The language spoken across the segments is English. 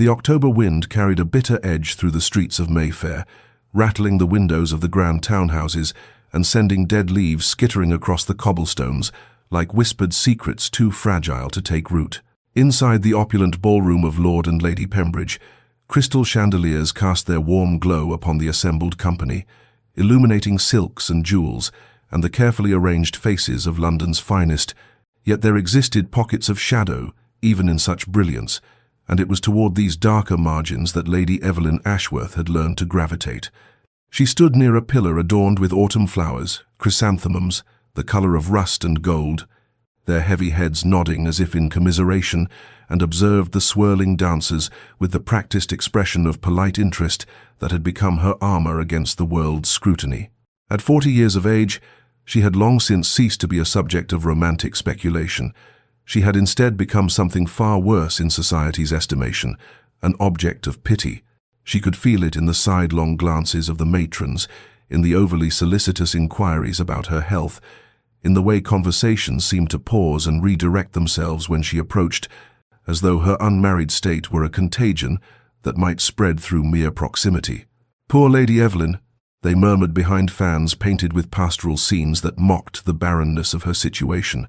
The October wind carried a bitter edge through the streets of Mayfair, rattling the windows of the grand townhouses and sending dead leaves skittering across the cobblestones like whispered secrets too fragile to take root. Inside the opulent ballroom of Lord and Lady Pembridge, crystal chandeliers cast their warm glow upon the assembled company, illuminating silks and jewels and the carefully arranged faces of London's finest. Yet there existed pockets of shadow, even in such brilliance, and it was toward these darker margins that Lady Evelyn Ashworth had learned to gravitate. She stood near a pillar adorned with autumn flowers, chrysanthemums, the color of rust and gold, their heavy heads nodding as if in commiseration, and observed the swirling dancers with the practiced expression of polite interest that had become her armor against the world's scrutiny. At 40 years of age, she had long since ceased to be a subject of romantic speculation. She had instead become something far worse in society's estimation, an object of pity. She could feel it in the sidelong glances of the matrons, in the overly solicitous inquiries about her health, in the way conversations seemed to pause and redirect themselves when she approached, as though her unmarried state were a contagion that might spread through mere proximity. "Poor Lady Evelyn," they murmured behind fans painted with pastoral scenes that mocked the barrenness of her situation.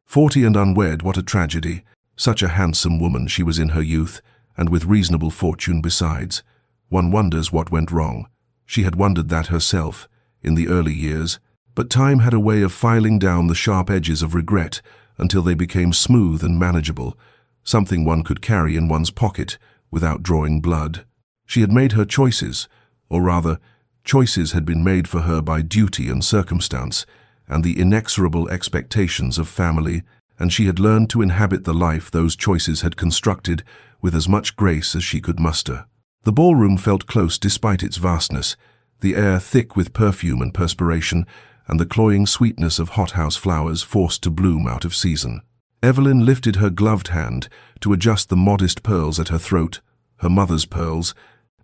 40 and unwed, what a tragedy. Such a handsome woman she was in her youth, and with reasonable fortune besides. One wonders what went wrong. She had wondered that herself, in the early years, but time had a way of filing down the sharp edges of regret until they became smooth and manageable, something one could carry in one's pocket without drawing blood. She had made her choices, or rather, choices had been made for her by duty and circumstance, and the inexorable expectations of family, and she had learned to inhabit the life those choices had constructed with as much grace as she could muster. The ballroom felt close despite its vastness, the air thick with perfume and perspiration, and the cloying sweetness of hothouse flowers forced to bloom out of season. Evelyn lifted her gloved hand to adjust the modest pearls at her throat, her mother's pearls,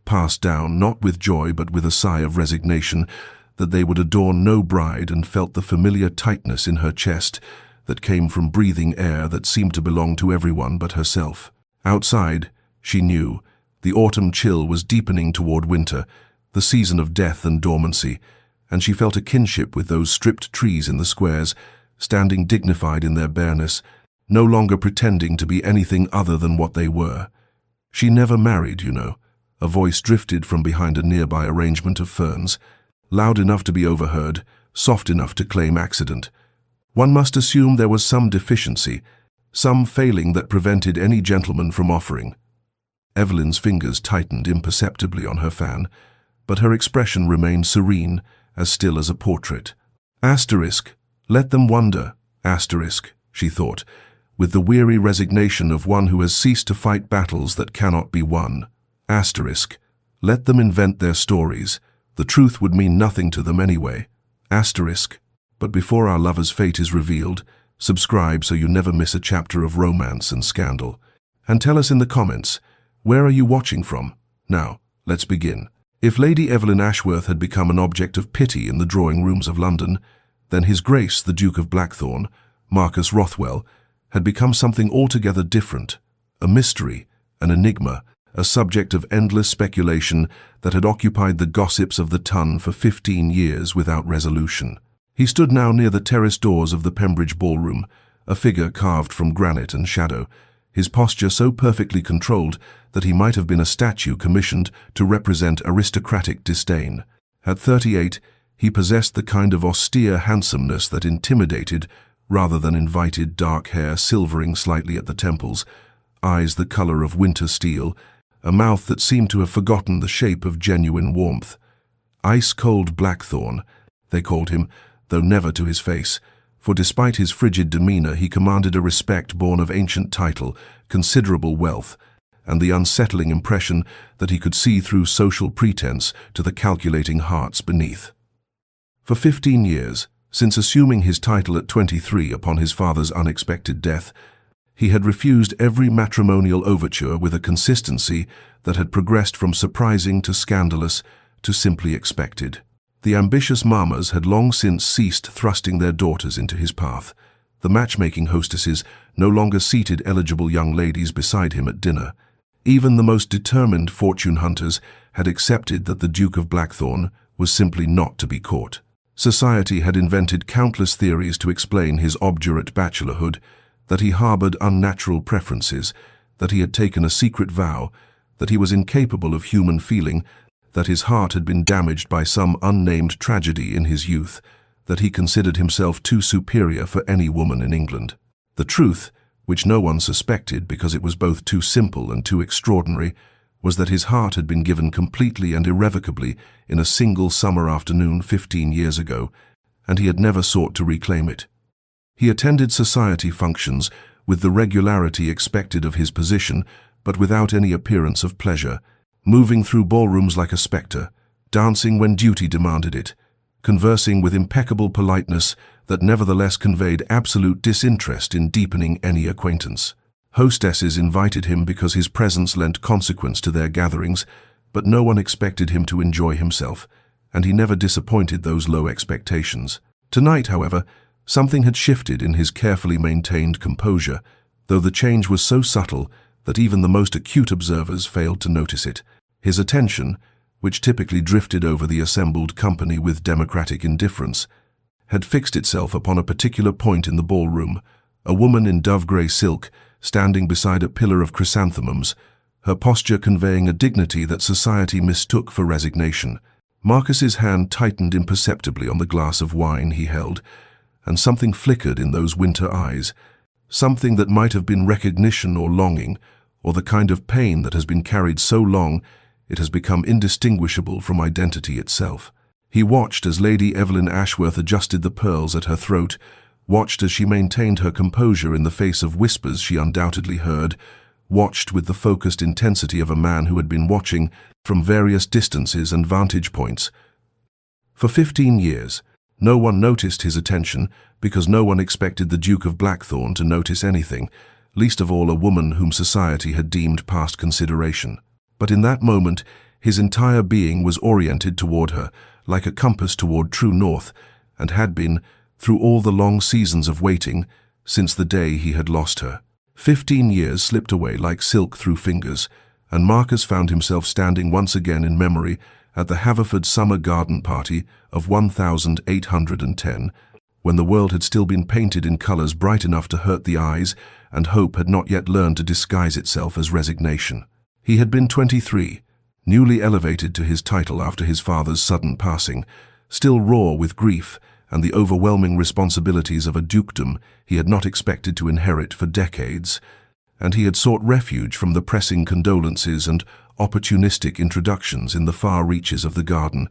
passed down not with joy but with a sigh of resignation that they would adorn no bride, and felt the familiar tightness in her chest that came from breathing air that seemed to belong to everyone but herself. Outside, she knew, the autumn chill was deepening toward winter, the season of death and dormancy, and she felt a kinship with those stripped trees in the squares, standing dignified in their bareness, no longer pretending to be anything other than what they were. "She never married, you know," a voice drifted from behind a nearby arrangement of ferns, loud enough to be overheard, soft enough to claim accident. One must assume there was some deficiency, some failing that prevented any gentleman from offering. Evelyn's fingers tightened imperceptibly on her fan, but her expression remained serene, as still as a portrait. Asterisk, let them wonder, asterisk, she thought, with the weary resignation of one who has ceased to fight battles that cannot be won. Asterisk, let them invent their stories. The truth would mean nothing to them anyway. Asterisk, but before our lover's fate is revealed, subscribe so you never miss a chapter of romance and scandal. And tell us in the comments, where are you watching from? Now, let's begin. If Lady Evelyn Ashworth had become an object of pity in the drawing rooms of London, then His Grace the Duke of Blackthorn, Marquis Rothwell, had become something altogether different, a mystery, an enigma, a subject of endless speculation that had occupied the gossips of the Tun for 15 years without resolution. He stood now near the terrace doors of the Pembridge ballroom, a figure carved from granite and shadow, his posture so perfectly controlled that he might have been a statue commissioned to represent aristocratic disdain. At 38, he possessed the kind of austere handsomeness that intimidated rather than invited, dark hair silvering slightly at the temples, eyes the color of winter steel, a mouth that seemed to have forgotten the shape of genuine warmth. Ice-cold Blackthorn, they called him, though never to his face, for despite his frigid demeanor he commanded a respect born of ancient title, considerable wealth, and the unsettling impression that he could see through social pretense to the calculating hearts beneath. For 15 years, since assuming his title at 23 upon his father's unexpected death, he had refused every matrimonial overture with a consistency that had progressed from surprising to scandalous to simply expected. The ambitious mammas had long since ceased thrusting their daughters into his path. The matchmaking hostesses no longer seated eligible young ladies beside him at dinner. Even the most determined fortune hunters had accepted that the Duke of Blackthorn was simply not to be caught. Society had invented countless theories to explain his obdurate bachelorhood, that he harbored unnatural preferences, that he had taken a secret vow, that he was incapable of human feeling, that his heart had been damaged by some unnamed tragedy in his youth, that he considered himself too superior for any woman in England. The truth, which no one suspected because it was both too simple and too extraordinary, was that his heart had been given completely and irrevocably in a single summer afternoon 15 years ago, and he had never sought to reclaim it. He attended society functions with the regularity expected of his position, but without any appearance of pleasure, moving through ballrooms like a spectre, dancing when duty demanded it, conversing with impeccable politeness that nevertheless conveyed absolute disinterest in deepening any acquaintance. Hostesses invited him because his presence lent consequence to their gatherings, but no one expected him to enjoy himself, and he never disappointed those low expectations. Tonight, however, something had shifted in his carefully maintained composure, though the change was so subtle that even the most acute observers failed to notice it. His attention, which typically drifted over the assembled company with democratic indifference, had fixed itself upon a particular point in the ballroom, a woman in dove-grey silk, standing beside a pillar of chrysanthemums, her posture conveying a dignity that society mistook for resignation. Marquis's hand tightened imperceptibly on the glass of wine he held, and something flickered in those winter eyes, something that might have been recognition or longing, or the kind of pain that has been carried so long it has become indistinguishable from identity itself. He watched as Lady Evelyn Ashworth adjusted the pearls at her throat, watched as she maintained her composure in the face of whispers she undoubtedly heard, watched with the focused intensity of a man who had been watching from various distances and vantage points. For 15 years, no one noticed his attention because no one expected the Duke of Blackthorn to notice anything, least of all a woman whom society had deemed past consideration. But in that moment, his entire being was oriented toward her, like a compass toward true north, and had been, through all the long seasons of waiting, since the day he had lost her. 15 years slipped away like silk through fingers, and Marquis found himself standing once again in memory at the Haverford summer garden party of 1810, when the world had still been painted in colours bright enough to hurt the eyes, and hope had not yet learned to disguise itself as resignation. He had been 23, newly elevated to his title after his father's sudden passing, still raw with grief and the overwhelming responsibilities of a dukedom he had not expected to inherit for decades, and he had sought refuge from the pressing condolences and opportunistic introductions in the far reaches of the garden,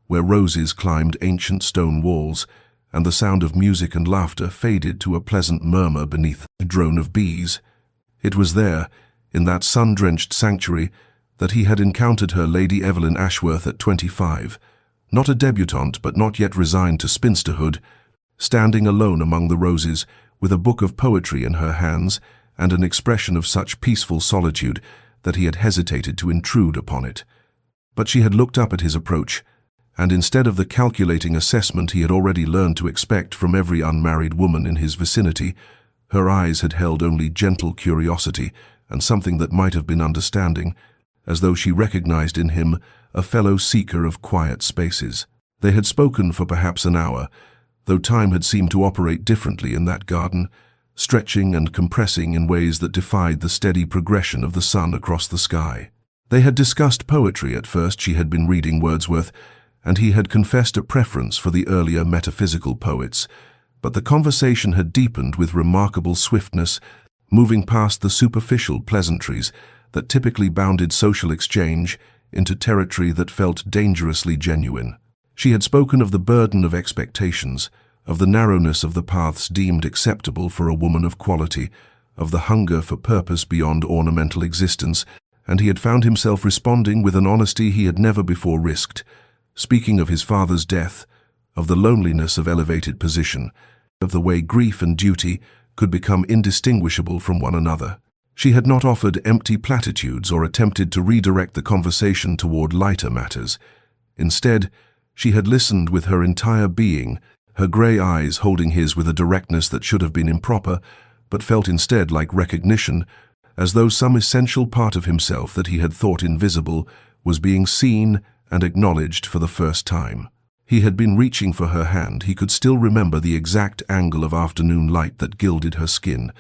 where roses climbed ancient stone walls, and the sound of music and laughter faded to a pleasant murmur beneath the drone of bees. It was there, in that sun-drenched sanctuary, that he had encountered her, Lady Evelyn Ashworth, at 25, not a debutante but not yet resigned to spinsterhood, standing alone among the roses, with a book of poetry in her hands and an expression of such peaceful solitude that he had hesitated to intrude upon it. But she had looked up at his approach, and instead of the calculating assessment he had already learned to expect from every unmarried woman in his vicinity, her eyes had held only gentle curiosity and something that might have been understanding, as though she recognized in him a fellow seeker of quiet spaces. They had spoken for perhaps an hour, though time had seemed to operate differently in that garden, stretching and compressing in ways that defied the steady progression of the sun across the sky. They had discussed poetry. At first she had been reading Wordsworth, and he had confessed a preference for the earlier metaphysical poets, but the conversation had deepened with remarkable swiftness, moving past the superficial pleasantries that typically bounded social exchange into territory that felt dangerously genuine. She had spoken of the burden of expectations, of the narrowness of the paths deemed acceptable for a woman of quality, of the hunger for purpose beyond ornamental existence, and he had found himself responding with an honesty he had never before risked, speaking of his father's death, of the loneliness of elevated position, of the way grief and duty could become indistinguishable from one another. She had not offered empty platitudes or attempted to redirect the conversation toward lighter matters. Instead, she had listened with her entire being, her grey eyes holding his with a directness that should have been improper, but felt instead like recognition, as though some essential part of himself that he had thought invisible was being seen and acknowledged for the first time. He had been reaching for her hand. He could still remember the exact angle of afternoon light that gilded her skin,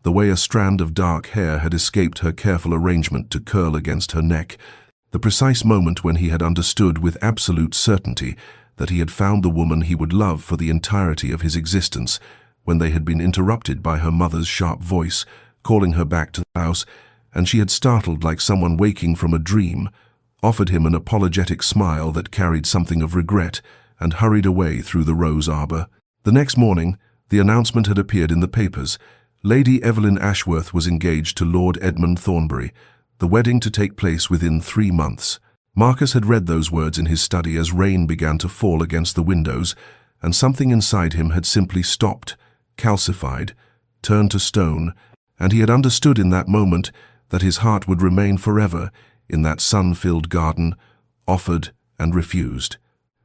the way a strand of dark hair had escaped her careful arrangement to curl against her neck, the precise moment when he had understood with absolute certainty that he had found the woman he would love for the entirety of his existence, when they had been interrupted by her mother's sharp voice, calling her back to the house, and she had startled like someone waking from a dream, offered him an apologetic smile that carried something of regret, and hurried away through the rose arbor. The next morning, the announcement had appeared in the papers. Lady Evelyn Ashworth was engaged to Lord Edmund Thornbury, the wedding to take place within 3 months. Marcus had read those words in his study as rain began to fall against the windows, and something inside him had simply stopped, calcified, turned to stone, and he had understood in that moment that his heart would remain forever in that sun-filled garden, offered and refused,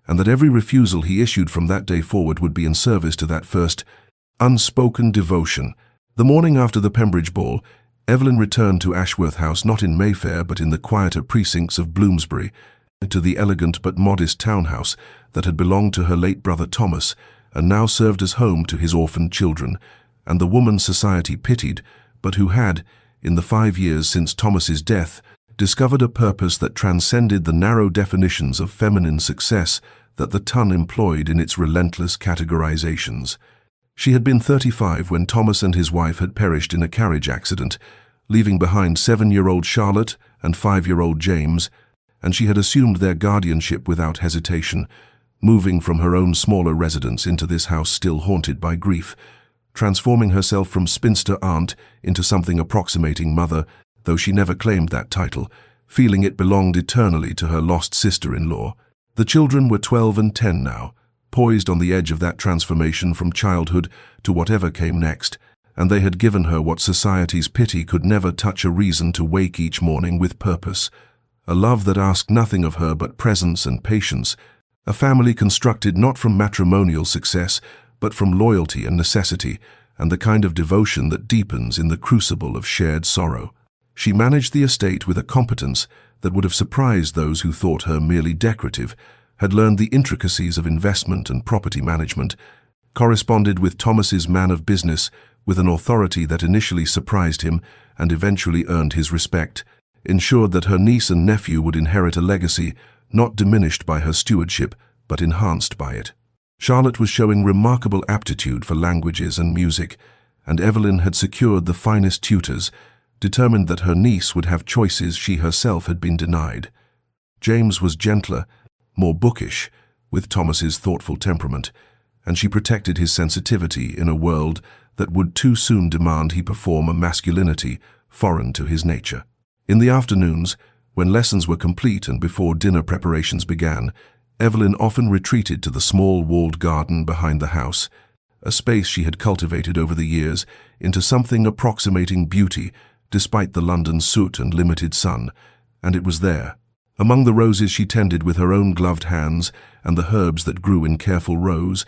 and that every refusal he issued from that day forward would be in service to that first unspoken devotion. The morning after the Pembridge ball, Evelyn returned to Ashworth House not in Mayfair but in the quieter precincts of Bloomsbury, to the elegant but modest townhouse that had belonged to her late brother Thomas and now served as home to his orphaned children, and the woman society pitied, but who had, in the 5 years since Thomas's death, discovered a purpose that transcended the narrow definitions of feminine success that the Ton employed in its relentless categorizations. She had been 35 when Thomas and his wife had perished in a carriage accident, leaving behind 7-year-old Charlotte and 5-year-old James, and she had assumed their guardianship without hesitation, moving from her own smaller residence into this house still haunted by grief, transforming herself from spinster aunt into something approximating mother, though she never claimed that title, feeling it belonged eternally to her lost sister-in-law. The children were 12 and 10 now, poised on the edge of that transformation from childhood to whatever came next, and they had given her what society's pity could never touch: a reason to wake each morning with purpose, a love that asked nothing of her but presence and patience, a family constructed not from matrimonial success, but from loyalty and necessity, and the kind of devotion that deepens in the crucible of shared sorrow. She managed the estate with a competence that would have surprised those who thought her merely decorative, had learned the intricacies of investment and property management, corresponded with Thomas's man of business with an authority that initially surprised him and eventually earned his respect, ensured that her niece and nephew would inherit a legacy not diminished by her stewardship but enhanced by it. Charlotte was showing remarkable aptitude for languages and music, and Evelyn had secured the finest tutors, determined that her niece would have choices she herself had been denied. James was gentler, more bookish, with Thomas's thoughtful temperament, and she protected his sensitivity in a world that would too soon demand he perform a masculinity foreign to his nature. In the afternoons, when lessons were complete and before dinner preparations began, Evelyn often retreated to the small walled garden behind the house, a space she had cultivated over the years into something approximating beauty despite the London soot and limited sun, and it was there, among the roses she tended with her own gloved hands and the herbs that grew in careful rows,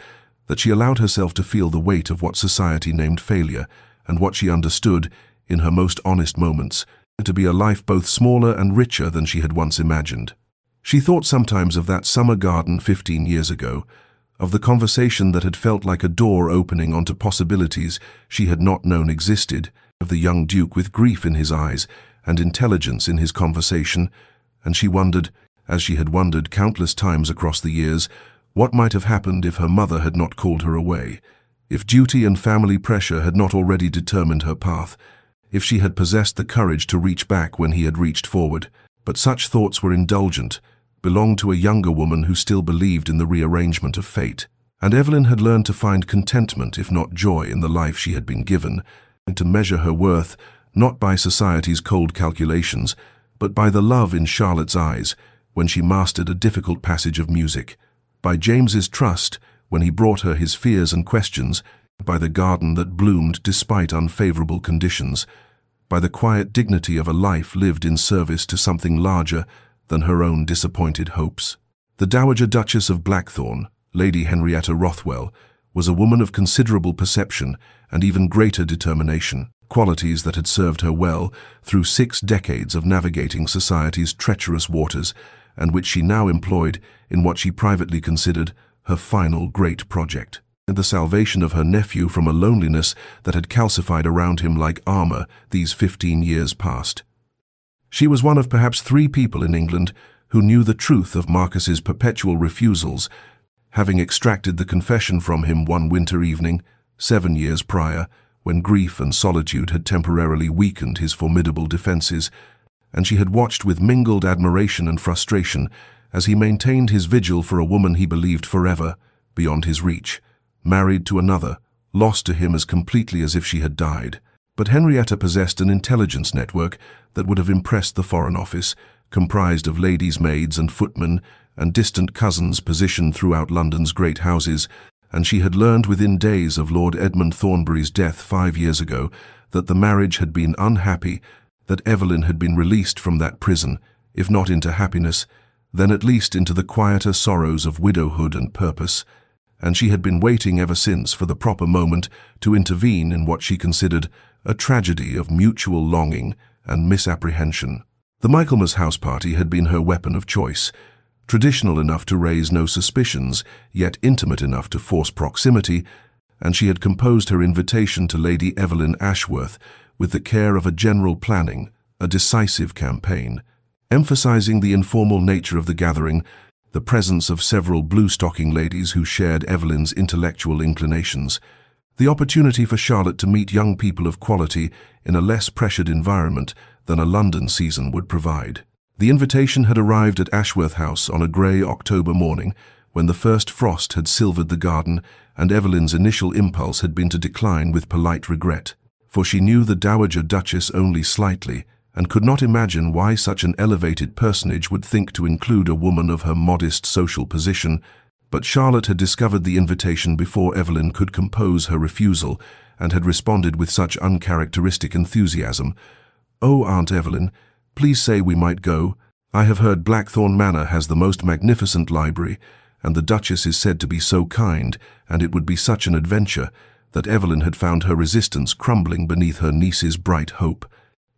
that she allowed herself to feel the weight of what society named failure and what she understood, in her most honest moments, to be a life both smaller and richer than she had once imagined. She thought sometimes of that summer garden 15 years ago, of the conversation that had felt like a door opening onto possibilities she had not known existed, of the young Duke with grief in his eyes and intelligence in his conversation, and she wondered, as she had wondered countless times across the years, what might have happened if her mother had not called her away, if duty and family pressure had not already determined her path, if she had possessed the courage to reach back when he had reached forward. But such thoughts were indulgent, belonged to a younger woman who still believed in the rearrangement of fate. And Evelyn had learned to find contentment, if not joy, in the life she had been given, and to measure her worth not by society's cold calculations, but by the love in Charlotte's eyes when she mastered a difficult passage of music, by James's trust when he brought her his fears and questions, by the garden that bloomed despite unfavorable conditions, by the quiet dignity of a life lived in service to something larger than her own disappointed hopes. The Dowager Duchess of Blackthorn, Lady Henrietta Rothwell, was a woman of considerable perception and even greater determination. qualities that had served her well through 6 decades of navigating society's treacherous waters, and which she now employed in what she privately considered her final great project, and the salvation of her nephew from a loneliness that had calcified around him like armor these 15 years past. She was one of perhaps 3 people in England who knew the truth of Marquis's perpetual refusals, having extracted the confession from him one winter evening, 7 years prior, when grief and solitude had temporarily weakened his formidable defenses, and she had watched with mingled admiration and frustration as he maintained his vigil for a woman he believed forever, beyond his reach, married to another, lost to him as completely as if she had died. But Henrietta possessed an intelligence network that would have impressed the Foreign Office, comprised of ladies' maids and footmen and distant cousins positioned throughout London's great houses, and she had learned within days of Lord Edmund Thornbury's death 5 years ago that the marriage had been unhappy, that Evelyn had been released from that prison, if not into happiness, then at least into the quieter sorrows of widowhood and purpose, and she had been waiting ever since for the proper moment to intervene in what she considered a tragedy of mutual longing and misapprehension. The Michaelmas house party had been her weapon of choice, traditional enough to raise no suspicions, yet intimate enough to force proximity, and she had composed her invitation to Lady Evelyn Ashworth with the care of a general planning, a decisive campaign, emphasizing the informal nature of the gathering, the presence of several blue-stocking ladies who shared Evelyn's intellectual inclinations, the opportunity for Charlotte to meet young people of quality in a less pressured environment than a London season would provide. The invitation had arrived at Ashworth House on a grey October morning when the first frost had silvered the garden, and Evelyn's initial impulse had been to decline with polite regret, for she knew the Dowager Duchess only slightly, and could not imagine why such an elevated personage would think to include a woman of her modest social position. But Charlotte had discovered the invitation before Evelyn could compose her refusal, and had responded with such uncharacteristic enthusiasm. "Oh, Aunt Evelyn, please say we might go. I have heard Blackthorn Manor has the most magnificent library, and the Duchess is said to be so kind, and it would be such an adventure," that Evelyn had found her resistance crumbling beneath her niece's bright hope.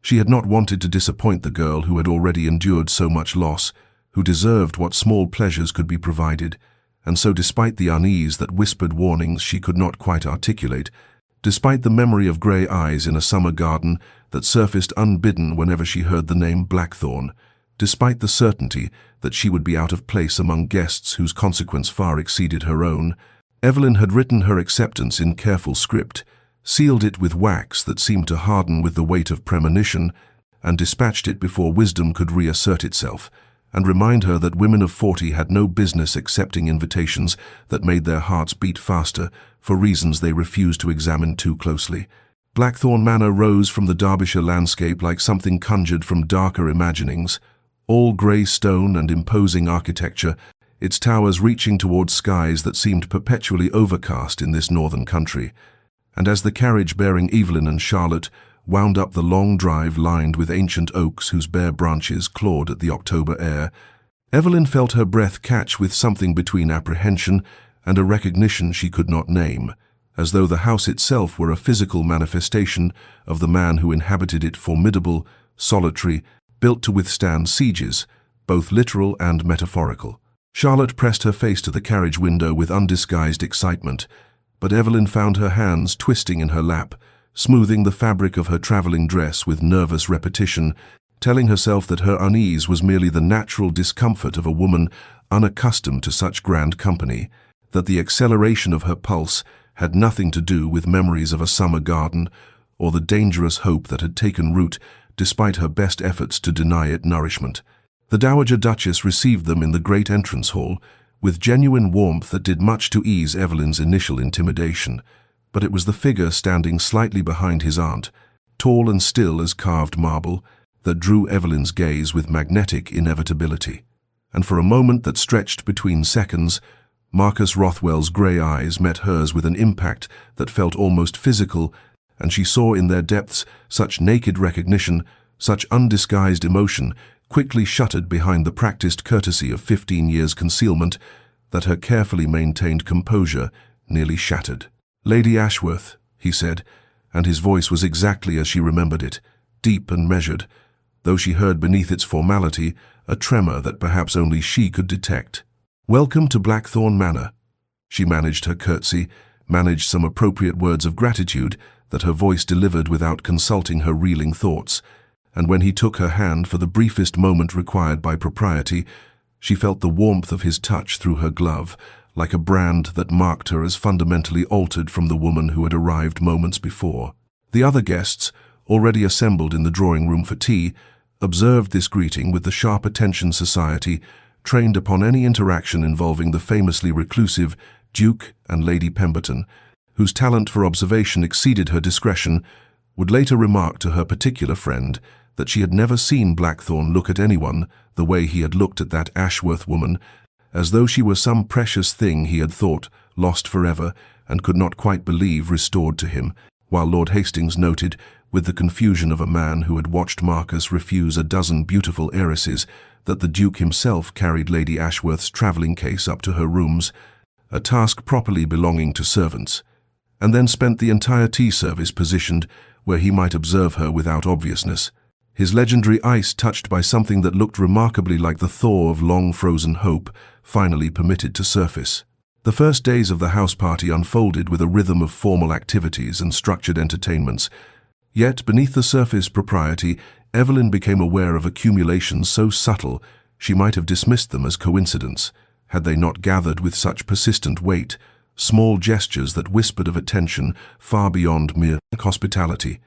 She had not wanted to disappoint the girl who had already endured so much loss, who deserved what small pleasures could be provided, and so despite the unease that whispered warnings she could not quite articulate, despite the memory of grey eyes in a summer garden that surfaced unbidden whenever she heard the name Blackthorn, despite the certainty that she would be out of place among guests whose consequence far exceeded her own, Evelyn had written her acceptance in careful script, sealed it with wax that seemed to harden with the weight of premonition, and dispatched it before wisdom could reassert itself, and remind her that women of 40 had no business accepting invitations that made their hearts beat faster for reasons they refused to examine too closely. Blackthorn Manor rose from the Derbyshire landscape like something conjured from darker imaginings, all grey stone and imposing architecture, its towers reaching towards skies that seemed perpetually overcast in this northern country. And as the carriage bearing Evelyn and Charlotte wound up the long drive lined with ancient oaks whose bare branches clawed at the October air, Evelyn felt her breath catch with something between apprehension and a recognition she could not name, as though the house itself were a physical manifestation of the man who inhabited it, formidable, solitary, built to withstand sieges, both literal and metaphorical. Charlotte pressed her face to the carriage window with undisguised excitement, but Evelyn found her hands twisting in her lap, smoothing the fabric of her travelling dress with nervous repetition, telling herself that her unease was merely the natural discomfort of a woman unaccustomed to such grand company, that the acceleration of her pulse had nothing to do with memories of a summer garden or the dangerous hope that had taken root despite her best efforts to deny it nourishment. The Dowager Duchess received them in the great entrance hall with genuine warmth that did much to ease Evelyn's initial intimidation, but it was the figure standing slightly behind his aunt, tall and still as carved marble, that drew Evelyn's gaze with magnetic inevitability. And for a moment that stretched between seconds, Marquis Rothwell's grey eyes met hers with an impact that felt almost physical, and she saw in their depths such naked recognition, such undisguised emotion, quickly shuttered behind the practiced courtesy of 15 years' concealment, that her carefully maintained composure nearly shattered. "Lady Ashworth," he said, and his voice was exactly as she remembered it, deep and measured, though she heard beneath its formality a tremor that perhaps only she could detect. "Welcome to Blackthorn Manor." She managed her curtsy, managed some appropriate words of gratitude that her voice delivered without consulting her reeling thoughts, and when he took her hand for the briefest moment required by propriety, she felt the warmth of his touch through her glove, like a brand that marked her as fundamentally altered from the woman who had arrived moments before. The other guests, already assembled in the drawing-room for tea, observed this greeting with the sharp attention society trained upon any interaction involving the famously reclusive Duke and Lady Pemberton, whose talent for observation exceeded her discretion, would later remark to her particular friend that she had never seen Blackthorn look at anyone the way he had looked at that Ashworth woman, as though she were some precious thing he had thought lost forever and could not quite believe restored to him, while Lord Hastings noted, with the confusion of a man who had watched Marcus refuse a dozen beautiful heiresses, that the Duke himself carried Lady Ashworth's travelling case up to her rooms, a task properly belonging to servants, and then spent the entire tea service positioned where he might observe her without obviousness, his legendary ice touched by something that looked remarkably like the thaw of long-frozen hope, finally permitted to surface. The first days of the house party unfolded with a rhythm of formal activities and structured entertainments, yet beneath the surface propriety, Evelyn became aware of accumulations so subtle she might have dismissed them as coincidence, had they not gathered with such persistent weight, small gestures that whispered of attention far beyond mere hospitality.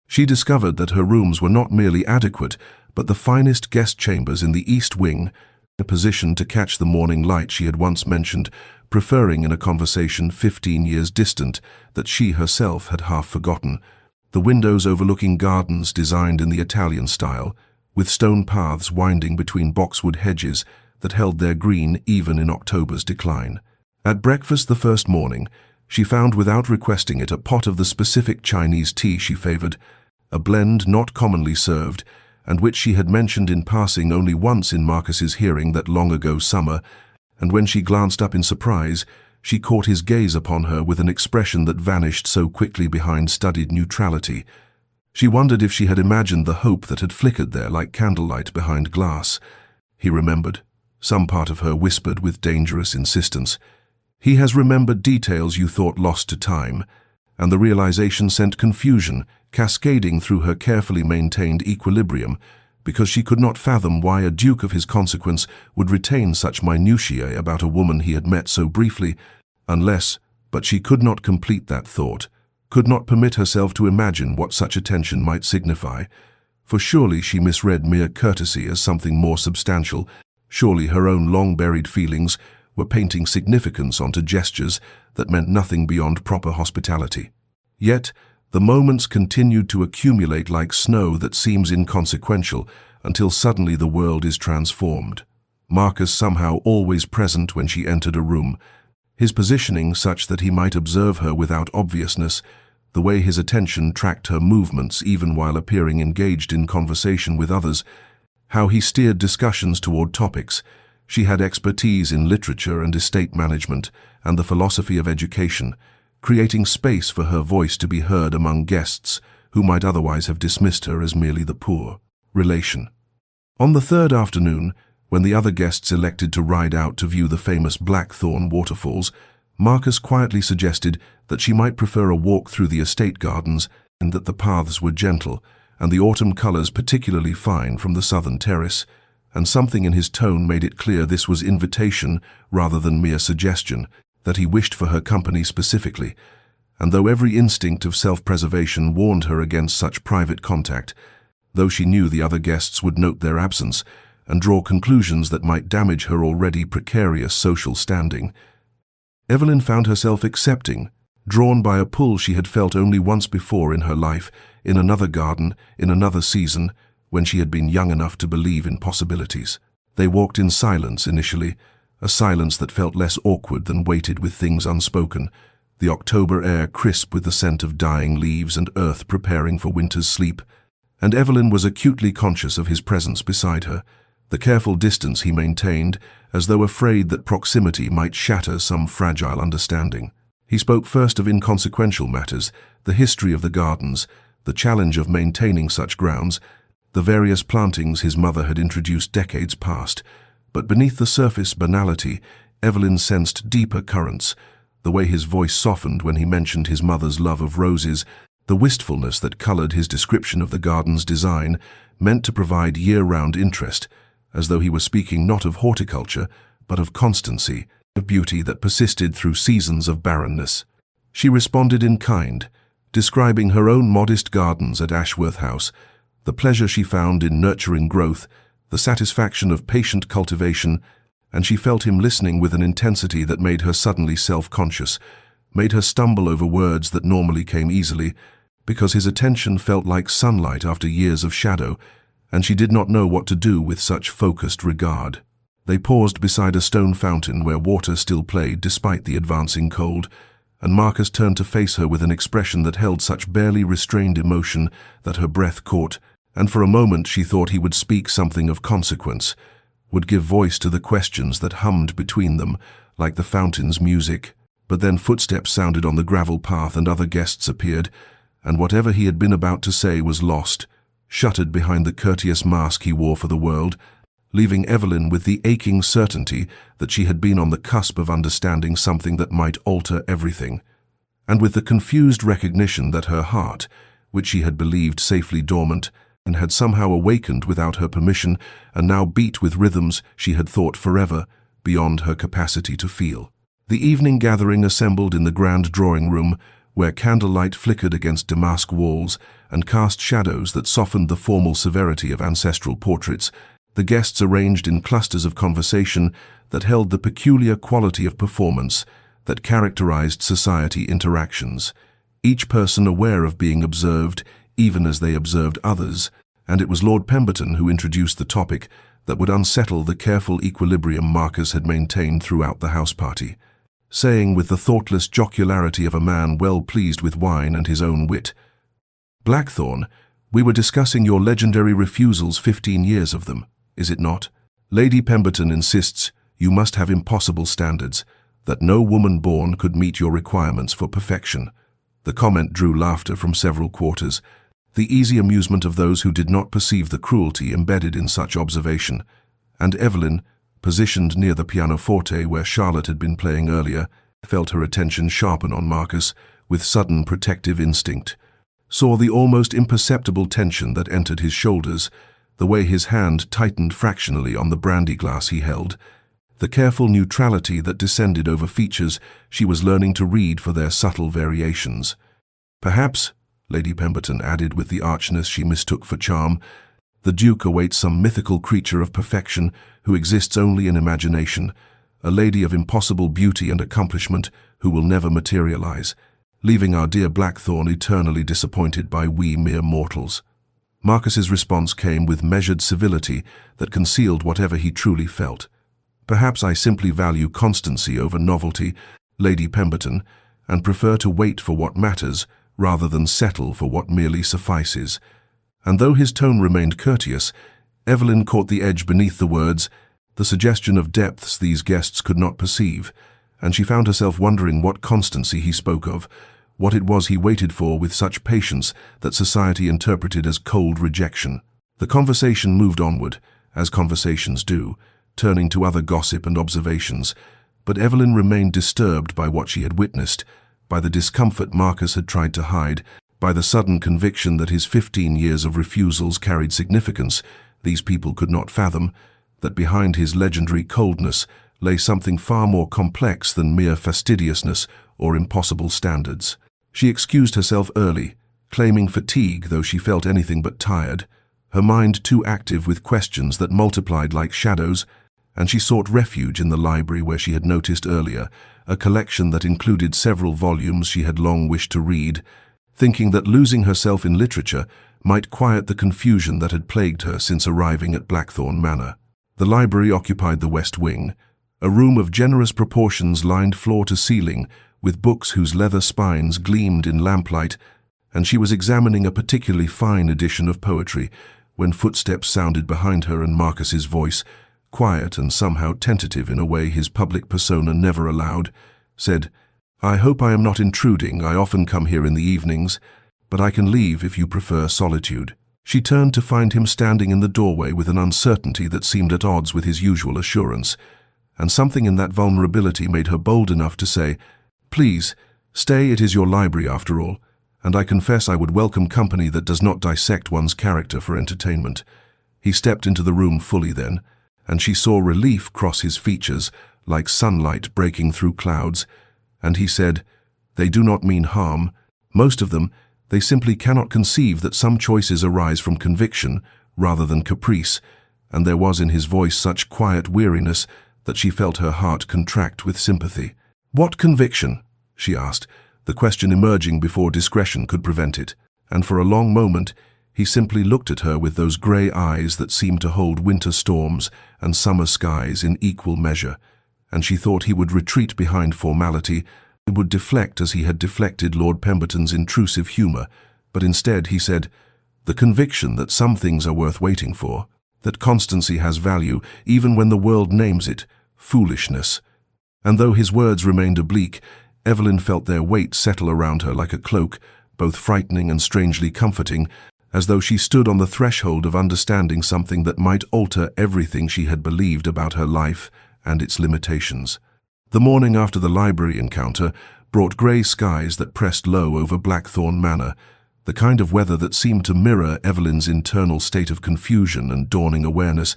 She discovered that her rooms were not merely adequate, but the finest guest chambers in the East Wing, a position to catch the morning light she had once mentioned, preferring in a conversation 15 years distant that she herself had half forgotten, the windows overlooking gardens designed in the Italian style, with stone paths winding between boxwood hedges that held their green even in October's decline. At breakfast the first morning, she found without requesting it a pot of the specific Chinese tea she favoured, a blend not commonly served, and which she had mentioned in passing only once in Marcus's hearing that long-ago summer, and when she glanced up in surprise, she caught his gaze upon her with an expression that vanished so quickly behind studied neutrality. She wondered if she had imagined the hope that had flickered there like candlelight behind glass. He remembered. Some part of her whispered with dangerous insistence, "He has remembered details you thought lost to time," and the realization sent confusion cascading through her carefully maintained equilibrium, because she could not fathom why a duke of his consequence would retain such minutiae about a woman he had met so briefly, unless, but she could not complete that thought, could not permit herself to imagine what such attention might signify, for surely she misread mere courtesy as something more substantial, surely her own long-buried feelings were painting significance onto gestures that meant nothing beyond proper hospitality. Yet, the moments continued to accumulate like snow that seems inconsequential until suddenly the world is transformed. Marcus somehow always present when she entered a room, his positioning such that he might observe her without obviousness, the way his attention tracked her movements even while appearing engaged in conversation with others, how he steered discussions toward topics. She had expertise in literature and estate management and the philosophy of education, creating space for her voice to be heard among guests who might otherwise have dismissed her as merely the poor relation. On the third afternoon, when the other guests elected to ride out to view the famous Blackthorn waterfalls, Marcus quietly suggested that she might prefer a walk through the estate gardens and that the paths were gentle and the autumn colours particularly fine from the southern terrace, and something in his tone made it clear this was invitation rather than mere suggestion, that he wished for her company specifically, and though every instinct of self-preservation warned her against such private contact, though she knew the other guests would note their absence and draw conclusions that might damage her already precarious social standing, Evelyn found herself accepting, drawn by a pull she had felt only once before in her life, in another garden, in another season, when she had been young enough to believe in possibilities. They walked in silence initially, a silence that felt less awkward than weighted with things unspoken, the October air crisp with the scent of dying leaves and earth preparing for winter's sleep, and Evelyn was acutely conscious of his presence beside her, the careful distance he maintained, as though afraid that proximity might shatter some fragile understanding. He spoke first of inconsequential matters, the history of the gardens, the challenge of maintaining such grounds, the various plantings his mother had introduced decades past. But beneath the surface banality, Evelyn sensed deeper currents, the way his voice softened when he mentioned his mother's love of roses, the wistfulness that colored his description of the garden's design, meant to provide year-round interest, as though he were speaking not of horticulture, but of constancy, of beauty that persisted through seasons of barrenness. She responded in kind, describing her own modest gardens at Ashworth House, the pleasure she found in nurturing growth, the satisfaction of patient cultivation, and she felt him listening with an intensity that made her suddenly self-conscious, made her stumble over words that normally came easily, because his attention felt like sunlight after years of shadow, and she did not know what to do with such focused regard. They paused beside a stone fountain where water still played despite the advancing cold, and Marcus turned to face her with an expression that held such barely restrained emotion that her breath caught, and for a moment she thought he would speak something of consequence, would give voice to the questions that hummed between them, like the fountain's music. But then footsteps sounded on the gravel path and other guests appeared, and whatever he had been about to say was lost, shuttered behind the courteous mask he wore for the world, leaving Evelyn with the aching certainty that she had been on the cusp of understanding something that might alter everything, and with the confused recognition that her heart, which she had believed safely dormant, and had somehow awakened without her permission, and now beat with rhythms she had thought forever, beyond her capacity to feel. The evening gathering assembled in the grand drawing-room, where candlelight flickered against damask walls and cast shadows that softened the formal severity of ancestral portraits. The guests arranged in clusters of conversation that held the peculiar quality of performance that characterized society interactions, each person aware of being observed, even as they observed others, and it was Lord Pemberton who introduced the topic that would unsettle the careful equilibrium Marcus had maintained throughout the house party, saying with the thoughtless jocularity of a man well pleased with wine and his own wit, "Blackthorn, we were discussing your legendary refusals, 15 years of them, is it not? Lady Pemberton insists you must have impossible standards, that no woman born could meet your requirements for perfection." The comment drew laughter from several quarters, the easy amusement of those who did not perceive the cruelty embedded in such observation, and Evelyn, positioned near the pianoforte where Charlotte had been playing earlier, felt her attention sharpen on Marcus with sudden protective instinct, saw the almost imperceptible tension that entered his shoulders, the way his hand tightened fractionally on the brandy glass he held, the careful neutrality that descended over features she was learning to read for their subtle variations. "Perhaps," Lady Pemberton added with the archness she mistook for charm, "the Duke awaits some mythical creature of perfection who exists only in imagination, a lady of impossible beauty and accomplishment who will never materialize, leaving our dear Blackthorn eternally disappointed by we mere mortals." Marcus's response came with measured civility that concealed whatever he truly felt. "Perhaps I simply value constancy over novelty, Lady Pemberton, and prefer to wait for what matters rather than settle for what merely suffices." And though his tone remained courteous, Evelyn caught the edge beneath the words, the suggestion of depths these guests could not perceive, and she found herself wondering what constancy he spoke of, what it was he waited for with such patience that society interpreted as cold rejection. The conversation moved onward, as conversations do, turning to other gossip and observations, but Evelyn remained disturbed by what she had witnessed, by the discomfort Marcus had tried to hide, by the sudden conviction that his 15 years of refusals carried significance these people could not fathom, that behind his legendary coldness lay something far more complex than mere fastidiousness or impossible standards. She excused herself early, claiming fatigue though she felt anything but tired, her mind too active with questions that multiplied like shadows, and she sought refuge in the library where she had noticed earlier, a collection that included several volumes she had long wished to read, thinking that losing herself in literature might quiet the confusion that had plagued her since arriving at Blackthorn Manor. The library occupied the west wing, a room of generous proportions lined floor to ceiling with books whose leather spines gleamed in lamplight, and she was examining a particularly fine edition of poetry when footsteps sounded behind her and Marcus's voice, quiet and somehow tentative in a way his public persona never allowed, said, "I hope I am not intruding. I often come here in the evenings, but I can leave if you prefer solitude." She turned to find him standing in the doorway with an uncertainty that seemed at odds with his usual assurance, and something in that vulnerability made her bold enough to say, "Please, stay, it is your library after all, and I confess I would welcome company that does not dissect one's character for entertainment." He stepped into the room fully then, and she saw relief cross his features like sunlight breaking through clouds, and he said, "They do not mean harm. Most of them, they simply cannot conceive that some choices arise from conviction rather than caprice," and there was in his voice such quiet weariness that she felt her heart contract with sympathy. "What conviction?" she asked, the question emerging before discretion could prevent it, and for a long moment he simply looked at her with those grey eyes that seemed to hold winter storms and summer skies in equal measure, and she thought he would retreat behind formality, would deflect as he had deflected Lord Pemberton's intrusive humour, but instead he said, "The conviction that some things are worth waiting for, that constancy has value even when the world names it foolishness." And though his words remained oblique, Evelyn felt their weight settle around her like a cloak, both frightening and strangely comforting, as though she stood on the threshold of understanding something that might alter everything she had believed about her life and its limitations. The morning after the library encounter brought grey skies that pressed low over Blackthorn Manor, the kind of weather that seemed to mirror Evelyn's internal state of confusion and dawning awareness,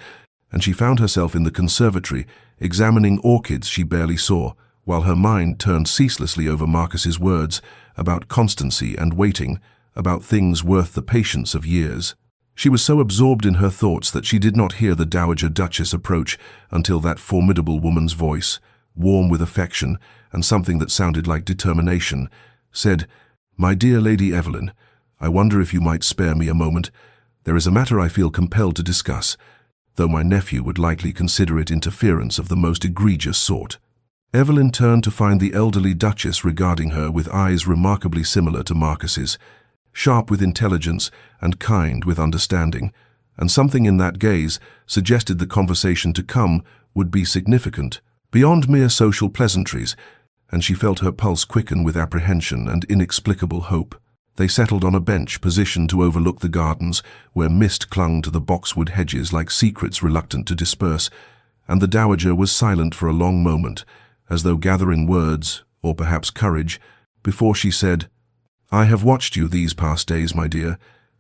and she found herself in the conservatory, examining orchids she barely saw, while her mind turned ceaselessly over Marquis's words about constancy and waiting, about things worth the patience of years. She was so absorbed in her thoughts that she did not hear the Dowager Duchess approach until that formidable woman's voice, warm with affection and something that sounded like determination, said, "My dear Lady Evelyn, I wonder if you might spare me a moment. There is a matter I feel compelled to discuss, though my nephew would likely consider it interference of the most egregious sort." Evelyn turned to find the elderly Duchess regarding her with eyes remarkably similar to Marquis's, sharp with intelligence and kind with understanding, and something in that gaze suggested the conversation to come would be significant, beyond mere social pleasantries, and she felt her pulse quicken with apprehension and inexplicable hope. They settled on a bench positioned to overlook the gardens, where mist clung to the boxwood hedges like secrets reluctant to disperse, and the Dowager was silent for a long moment, as though gathering words, or perhaps courage, before she said, "I have watched you these past days, my dear,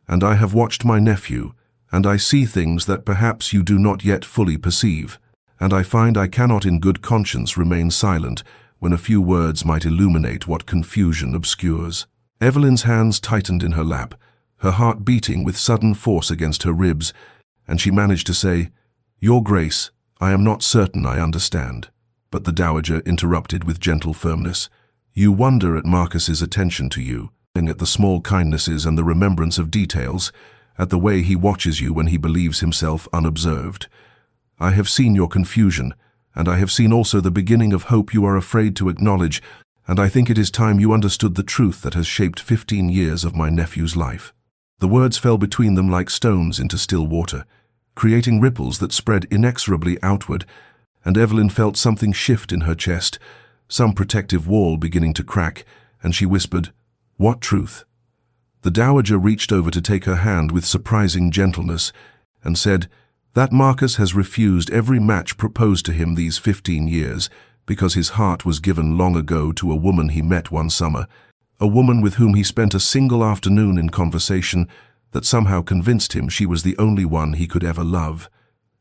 and I have watched my nephew, and I see things that perhaps you do not yet fully perceive, and I find I cannot in good conscience remain silent when a few words might illuminate what confusion obscures." Evelyn's hands tightened in her lap, her heart beating with sudden force against her ribs, and she managed to say, "Your Grace, I am not certain I understand." But the Dowager interrupted with gentle firmness, "You wonder at Marquis's attention to you, and at the small kindnesses and the remembrance of details, at the way he watches you when he believes himself unobserved. I have seen your confusion, and I have seen also the beginning of hope you are afraid to acknowledge, and I think it is time you understood the truth that has shaped 15 years of my nephew's life." The words fell between them like stones into still water, creating ripples that spread inexorably outward, and Evelyn felt something shift in her chest, some protective wall beginning to crack, and she whispered, "What truth?" The Dowager reached over to take her hand with surprising gentleness, and said, "That Marquis has refused every match proposed to him these 15 years, because his heart was given long ago to a woman he met one summer, a woman with whom he spent a single afternoon in conversation that somehow convinced him she was the only one he could ever love.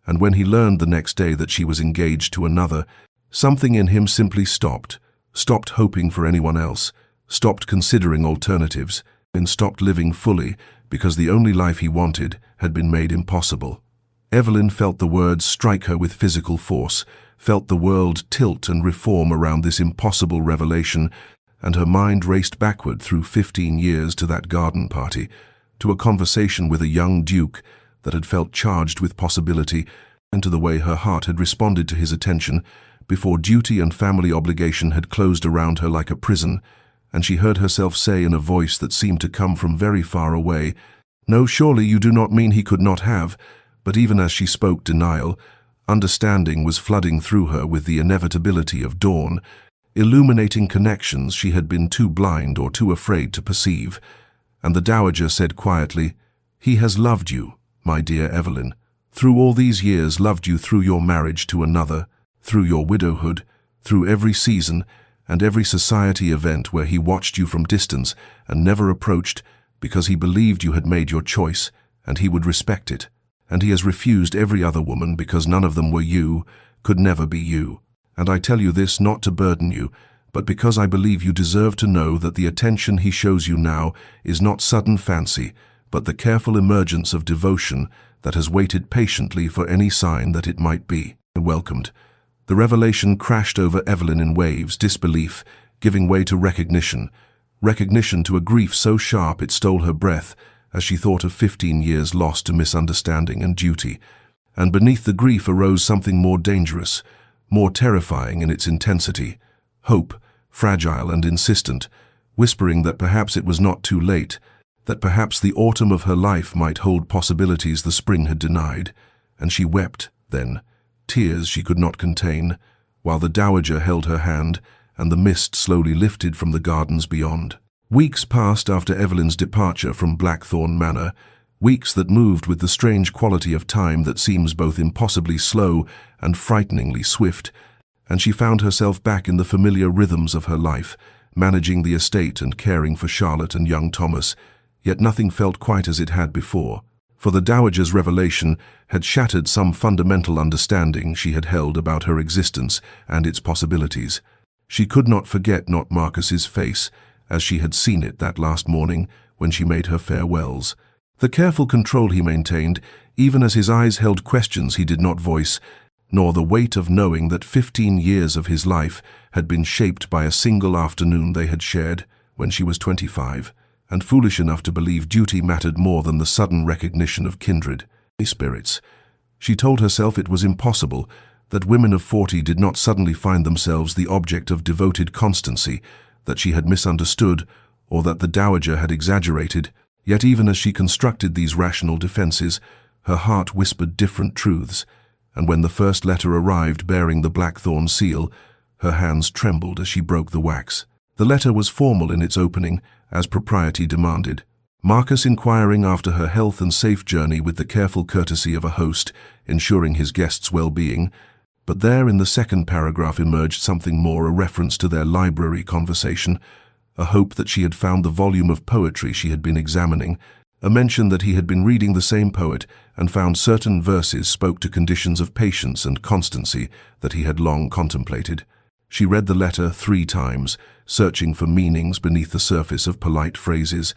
And when he learned the next day that she was engaged to another, something in him simply stopped hoping for anyone else, stopped considering alternatives, and stopped living fully because the only life he wanted had been made impossible." Evelyn felt the words strike her with physical force, felt the world tilt and reform around this impossible revelation, and her mind raced backward through 15 years to that garden party, to a conversation with a young duke that had felt charged with possibility, and to the way her heart had responded to his attention before duty and family obligation had closed around her like a prison, and she heard herself say in a voice that seemed to come from very far away, "No, surely you do not mean he could not have," but even as she spoke denial, understanding was flooding through her with the inevitability of dawn, illuminating connections she had been too blind or too afraid to perceive. And the dowager said quietly, "He has loved you, my dear Evelyn, through all these years, loved you through your marriage to another, through your widowhood, through every season and every society event where he watched you from distance and never approached, because he believed you had made your choice and he would respect it. And he has refused every other woman because none of them were you, could never be you. And I tell you this not to burden you, but because I believe you deserve to know that the attention he shows you now is not sudden fancy, but the careful emergence of devotion that has waited patiently for any sign that it might be welcomed." The revelation crashed over Evelyn in waves, disbelief giving way to recognition to a grief so sharp it stole her breath as she thought of 15 years lost to misunderstanding and duty. And beneath the grief arose something more dangerous, more terrifying in its intensity, hope, fragile and insistent, whispering that perhaps it was not too late, that perhaps the autumn of her life might hold possibilities the spring had denied. And she wept, then, tears she could not contain, while the dowager held her hand and the mist slowly lifted from the gardens beyond. Weeks passed after Evelyn's departure from Blackthorn Manor, weeks that moved with the strange quality of time that seems both impossibly slow and frighteningly swift, and she found herself back in the familiar rhythms of her life, managing the estate and caring for Charlotte and young Thomas, yet nothing felt quite as it had before. For the dowager's revelation had shattered some fundamental understanding she had held about her existence and its possibilities. She could not forget Marquis's face, as she had seen it that last morning when she made her farewells. The careful control he maintained, even as his eyes held questions he did not voice, nor the weight of knowing that 15 years of his life had been shaped by a single afternoon they had shared when she was 25. And foolish enough to believe duty mattered more than the sudden recognition of kindred spirits. She told herself it was impossible, that women of 40 did not suddenly find themselves the object of devoted constancy, that she had misunderstood, or that the dowager had exaggerated. Yet even as she constructed these rational defenses, her heart whispered different truths, and when the first letter arrived bearing the Blackthorn seal, her hands trembled as she broke the wax. The letter was formal in its opening, as propriety demanded. Marquis inquiring after her health and safe journey with the careful courtesy of a host, ensuring his guests' well-being. But there in the second paragraph emerged something more, a reference to their library conversation, a hope that she had found the volume of poetry she had been examining, a mention that he had been reading the same poet and found certain verses spoke to conditions of patience and constancy that he had long contemplated. She read the letter 3 times, searching for meanings beneath the surface of polite phrases,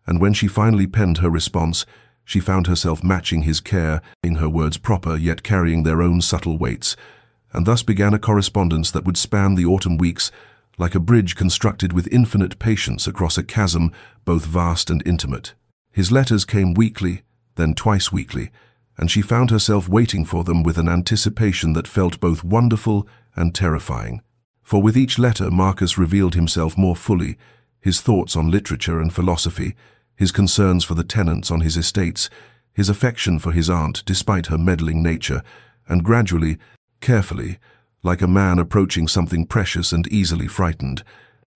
and when she finally penned her response, she found herself matching his care, in her words proper yet carrying their own subtle weights, and thus began a correspondence that would span the autumn weeks like a bridge constructed with infinite patience across a chasm both vast and intimate. His letters came weekly, then twice weekly, and she found herself waiting for them with an anticipation that felt both wonderful and terrifying. For with each letter Marquis revealed himself more fully, his thoughts on literature and philosophy, his concerns for the tenants on his estates, his affection for his aunt despite her meddling nature, and gradually, carefully, like a man approaching something precious and easily frightened,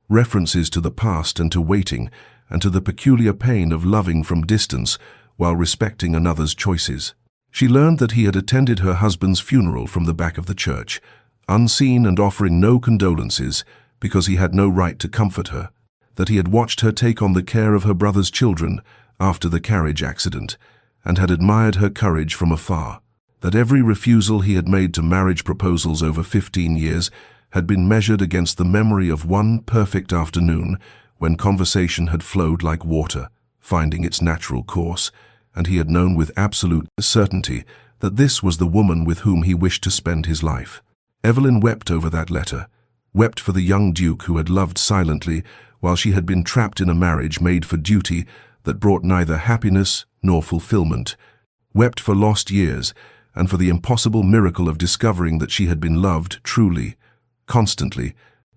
references to the past and to waiting, and to the peculiar pain of loving from distance while respecting another's choices. She learned that he had attended her husband's funeral from the back of the church, unseen and offering no condolences because he had no right to comfort her, that he had watched her take on the care of her brother's children after the carriage accident, and had admired her courage from afar, that every refusal he had made to marriage proposals over 15 years had been measured against the memory of one perfect afternoon when conversation had flowed like water, finding its natural course, and he had known with absolute certainty that this was the woman with whom he wished to spend his life. Evelyn wept over that letter, wept for the young Duke who had loved silently while she had been trapped in a marriage made for duty that brought neither happiness nor fulfillment, wept for lost years and for the impossible miracle of discovering that she had been loved truly, constantly,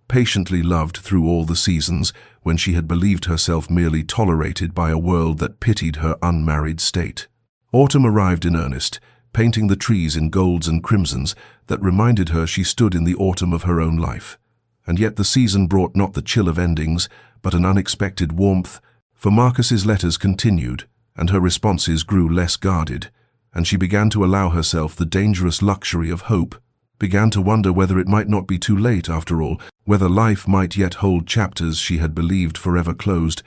patiently loved through all the seasons when she had believed herself merely tolerated by a world that pitied her unmarried state. Autumn arrived in earnest, painting the trees in golds and crimsons that reminded her she stood in the autumn of her own life. And yet the season brought not the chill of endings, but an unexpected warmth, for Marquis's letters continued, and her responses grew less guarded, and she began to allow herself the dangerous luxury of hope, began to wonder whether it might not be too late after all, whether life might yet hold chapters she had believed forever closed,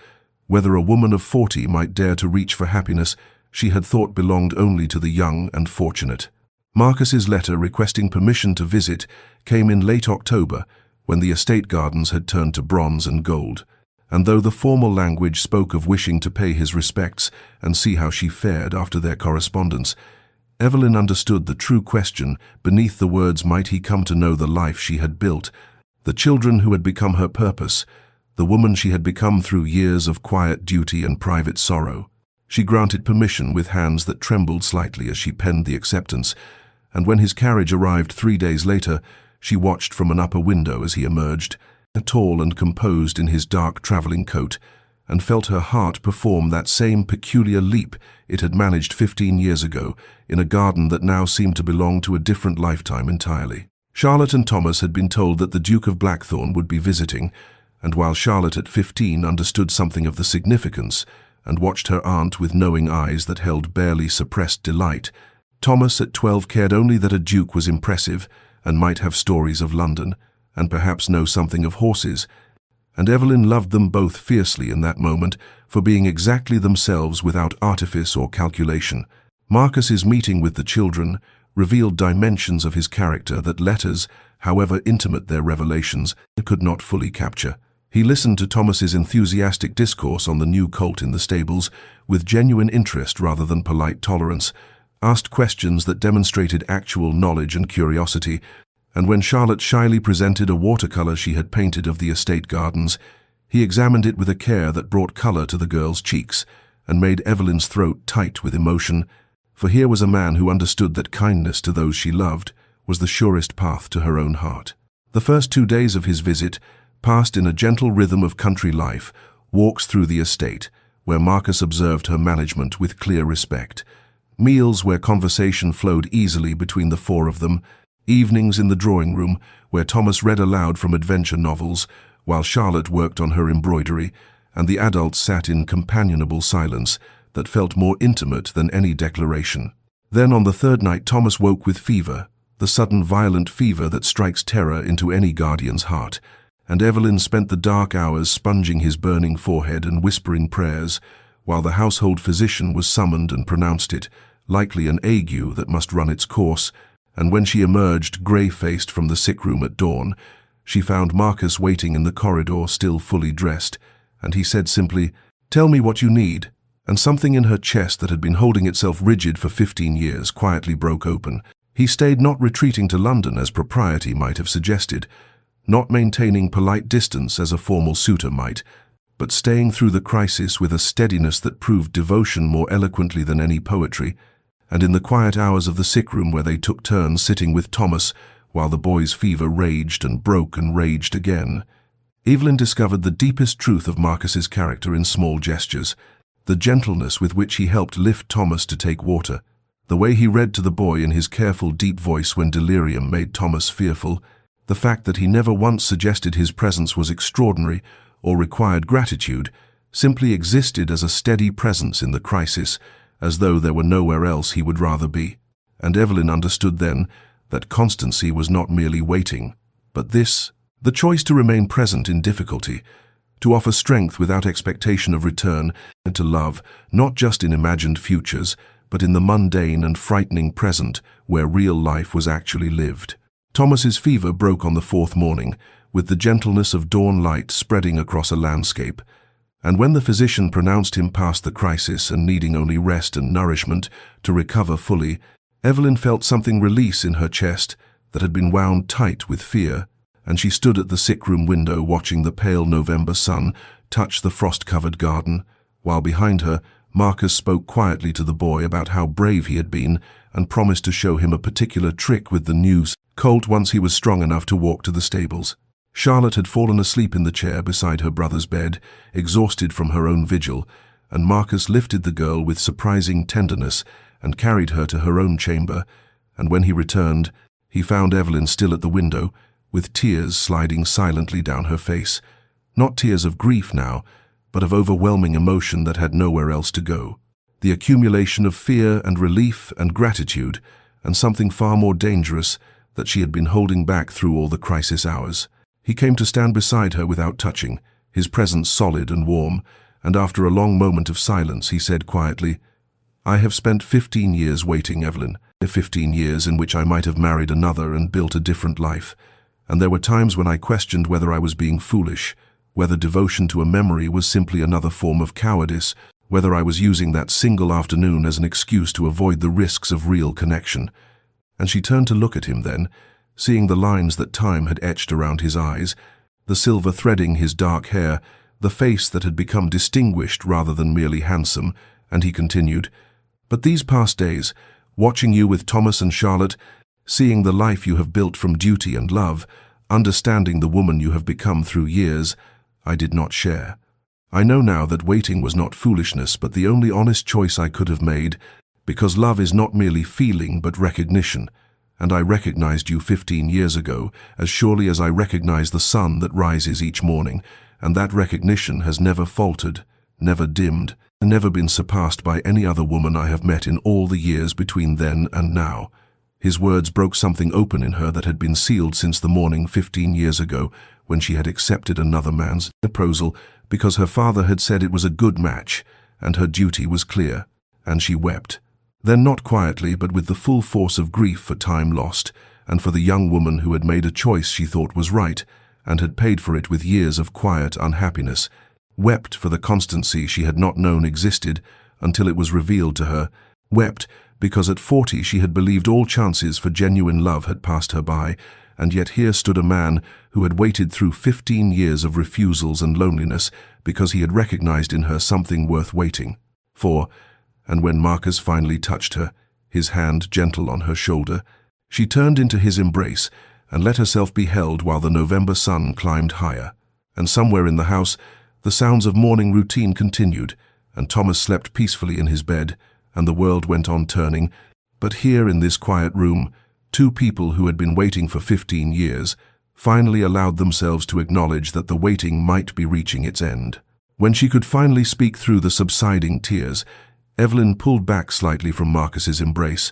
whether a woman of 40 might dare to reach for happiness she had thought belonged only to the young and fortunate. Marquis's letter requesting permission to visit came in late October, when the estate gardens had turned to bronze and gold, and though the formal language spoke of wishing to pay his respects and see how she fared after their correspondence, Evelyn understood the true question beneath the words. Might he come to know the life she had built, the children who had become her purpose, the woman she had become through years of quiet duty and private sorrow? She granted permission with hands that trembled slightly as she penned the acceptance, and when his carriage arrived 3 days later, she watched from an upper window as he emerged, tall and composed in his dark traveling coat, and felt her heart perform that same peculiar leap it had managed 15 years ago in a garden that now seemed to belong to a different lifetime entirely. Charlotte and Thomas had been told that the Duke of Blackthorn would be visiting, and while Charlotte at 15 understood something of the significance and watched her aunt with knowing eyes that held barely suppressed delight, Thomas at 12 cared only that a duke was impressive and might have stories of London, and perhaps know something of horses, and Evelyn loved them both fiercely in that moment for being exactly themselves without artifice or calculation. Marquis's meeting with the children revealed dimensions of his character that letters, however intimate their revelations, could not fully capture. He listened to Thomas's enthusiastic discourse on the new colt in the stables with genuine interest rather than polite tolerance, asked questions that demonstrated actual knowledge and curiosity, and when Charlotte shyly presented a watercolor she had painted of the estate gardens, he examined it with a care that brought color to the girl's cheeks and made Evelyn's throat tight with emotion, for here was a man who understood that kindness to those she loved was the surest path to her own heart. The first 2 days of his visit passed in a gentle rhythm of country life, walks through the estate, where Marquis observed her management with clear respect, meals where conversation flowed easily between the 4 of them, evenings in the drawing room where Thomas read aloud from adventure novels while Charlotte worked on her embroidery, and the adults sat in companionable silence that felt more intimate than any declaration. Then on the 3rd night Thomas woke with fever, the sudden violent fever that strikes terror into any guardian's heart, and Evelyn spent the dark hours sponging his burning forehead and whispering prayers, while the household physician was summoned and pronounced it likely an ague that must run its course. And when she emerged, grey-faced, from the sick room at dawn, she found Marquis waiting in the corridor, still fully dressed, and he said simply, "Tell me what you need," and something in her chest that had been holding itself rigid for 15 years quietly broke open. He stayed, not retreating to London as propriety might have suggested, not maintaining polite distance as a formal suitor might, but staying through the crisis with a steadiness that proved devotion more eloquently than any poetry. And in the quiet hours of the sick room where they took turns sitting with Thomas while the boy's fever raged and broke and raged again, Evelyn discovered the deepest truth of Marquis's character in small gestures, the gentleness with which he helped lift Thomas to take water, the way he read to the boy in his careful deep voice when delirium made Thomas fearful, the fact that he never once suggested his presence was extraordinary or required gratitude, simply existed as a steady presence in the crisis, as though there were nowhere else he would rather be. And Evelyn understood then that constancy was not merely waiting, but the choice to remain present in difficulty, to offer strength without expectation of return, and to love, not just in imagined futures, but in the mundane and frightening present where real life was actually lived. Thomas's fever broke on the 4th morning, with the gentleness of dawn light spreading across a landscape, and when the physician pronounced him past the crisis and needing only rest and nourishment to recover fully, Evelyn felt something release in her chest that had been wound tight with fear, and she stood at the sick-room window watching the pale November sun touch the frost-covered garden, while behind her Marquis spoke quietly to the boy about how brave he had been and promised to show him a particular trick with the new colt once he was strong enough to walk to the stables. Charlotte had fallen asleep in the chair beside her brother's bed, exhausted from her own vigil, and Marquis lifted the girl with surprising tenderness and carried her to her own chamber, and when he returned, he found Evelyn still at the window, with tears sliding silently down her face. Not tears of grief now, but of overwhelming emotion that had nowhere else to go. The accumulation of fear and relief and gratitude, and something far more dangerous that she had been holding back through all the crisis hours. He came to stand beside her without touching, his presence solid and warm, and after a long moment of silence he said quietly, "I have spent 15 years waiting, Evelyn. 15 years in which I might have married another and built a different life. And there were times when I questioned whether I was being foolish, whether devotion to a memory was simply another form of cowardice, whether I was using that single afternoon as an excuse to avoid the risks of real connection." And she turned to look at him then, seeing the lines that time had etched around his eyes, the silver threading his dark hair, the face that had become distinguished rather than merely handsome, and he continued, "But these past days, watching you with Thomas and Charlotte, seeing the life you have built from duty and love, understanding the woman you have become through years, I did not share. I know now that waiting was not foolishness, but the only honest choice I could have made, because love is not merely feeling but recognition, and I recognized you 15 years ago, as surely as I recognize the sun that rises each morning, and that recognition has never faltered, never dimmed, and never been surpassed by any other woman I have met in all the years between then and now." His words broke something open in her that had been sealed since the morning 15 years ago when she had accepted another man's proposal because her father had said it was a good match and her duty was clear, and she wept. Then not quietly, but with the full force of grief for time lost, and for the young woman who had made a choice she thought was right, and had paid for it with years of quiet unhappiness, wept for the constancy she had not known existed until it was revealed to her, wept because at 40 she had believed all chances for genuine love had passed her by, and yet here stood a man who had waited through 15 years of refusals and loneliness because he had recognized in her something worth waiting for. And when Marquis finally touched her, his hand gentle on her shoulder, she turned into his embrace and let herself be held while the November sun climbed higher. And somewhere in the house, the sounds of morning routine continued, and Thomas slept peacefully in his bed, and the world went on turning. But here in this quiet room, two people who had been waiting for 15 years finally allowed themselves to acknowledge that the waiting might be reaching its end. When she could finally speak through the subsiding tears, Evelyn pulled back slightly from Marcus's embrace,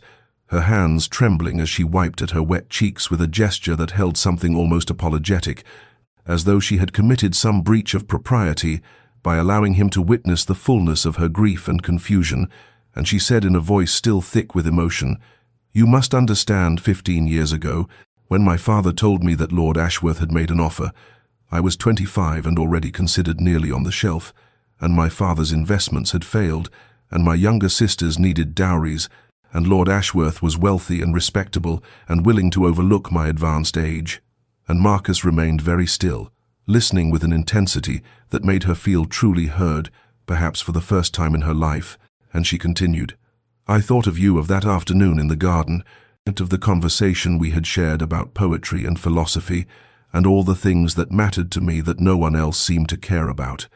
her hands trembling as she wiped at her wet cheeks with a gesture that held something almost apologetic, as though she had committed some breach of propriety by allowing him to witness the fullness of her grief and confusion, and she said in a voice still thick with emotion, "You must understand 15 years ago, when my father told me that Lord Ashworth had made an offer, I was 25 and already considered nearly on the shelf, and my father's investments had failed, and my younger sisters needed dowries, and Lord Ashworth was wealthy and respectable and willing to overlook my advanced age." And Marquis remained very still, listening with an intensity that made her feel truly heard, perhaps for the first time in her life, and she continued, "I thought of you of that afternoon in the garden, and of the conversation we had shared about poetry and philosophy, and all the things that mattered to me that no one else seemed to care about.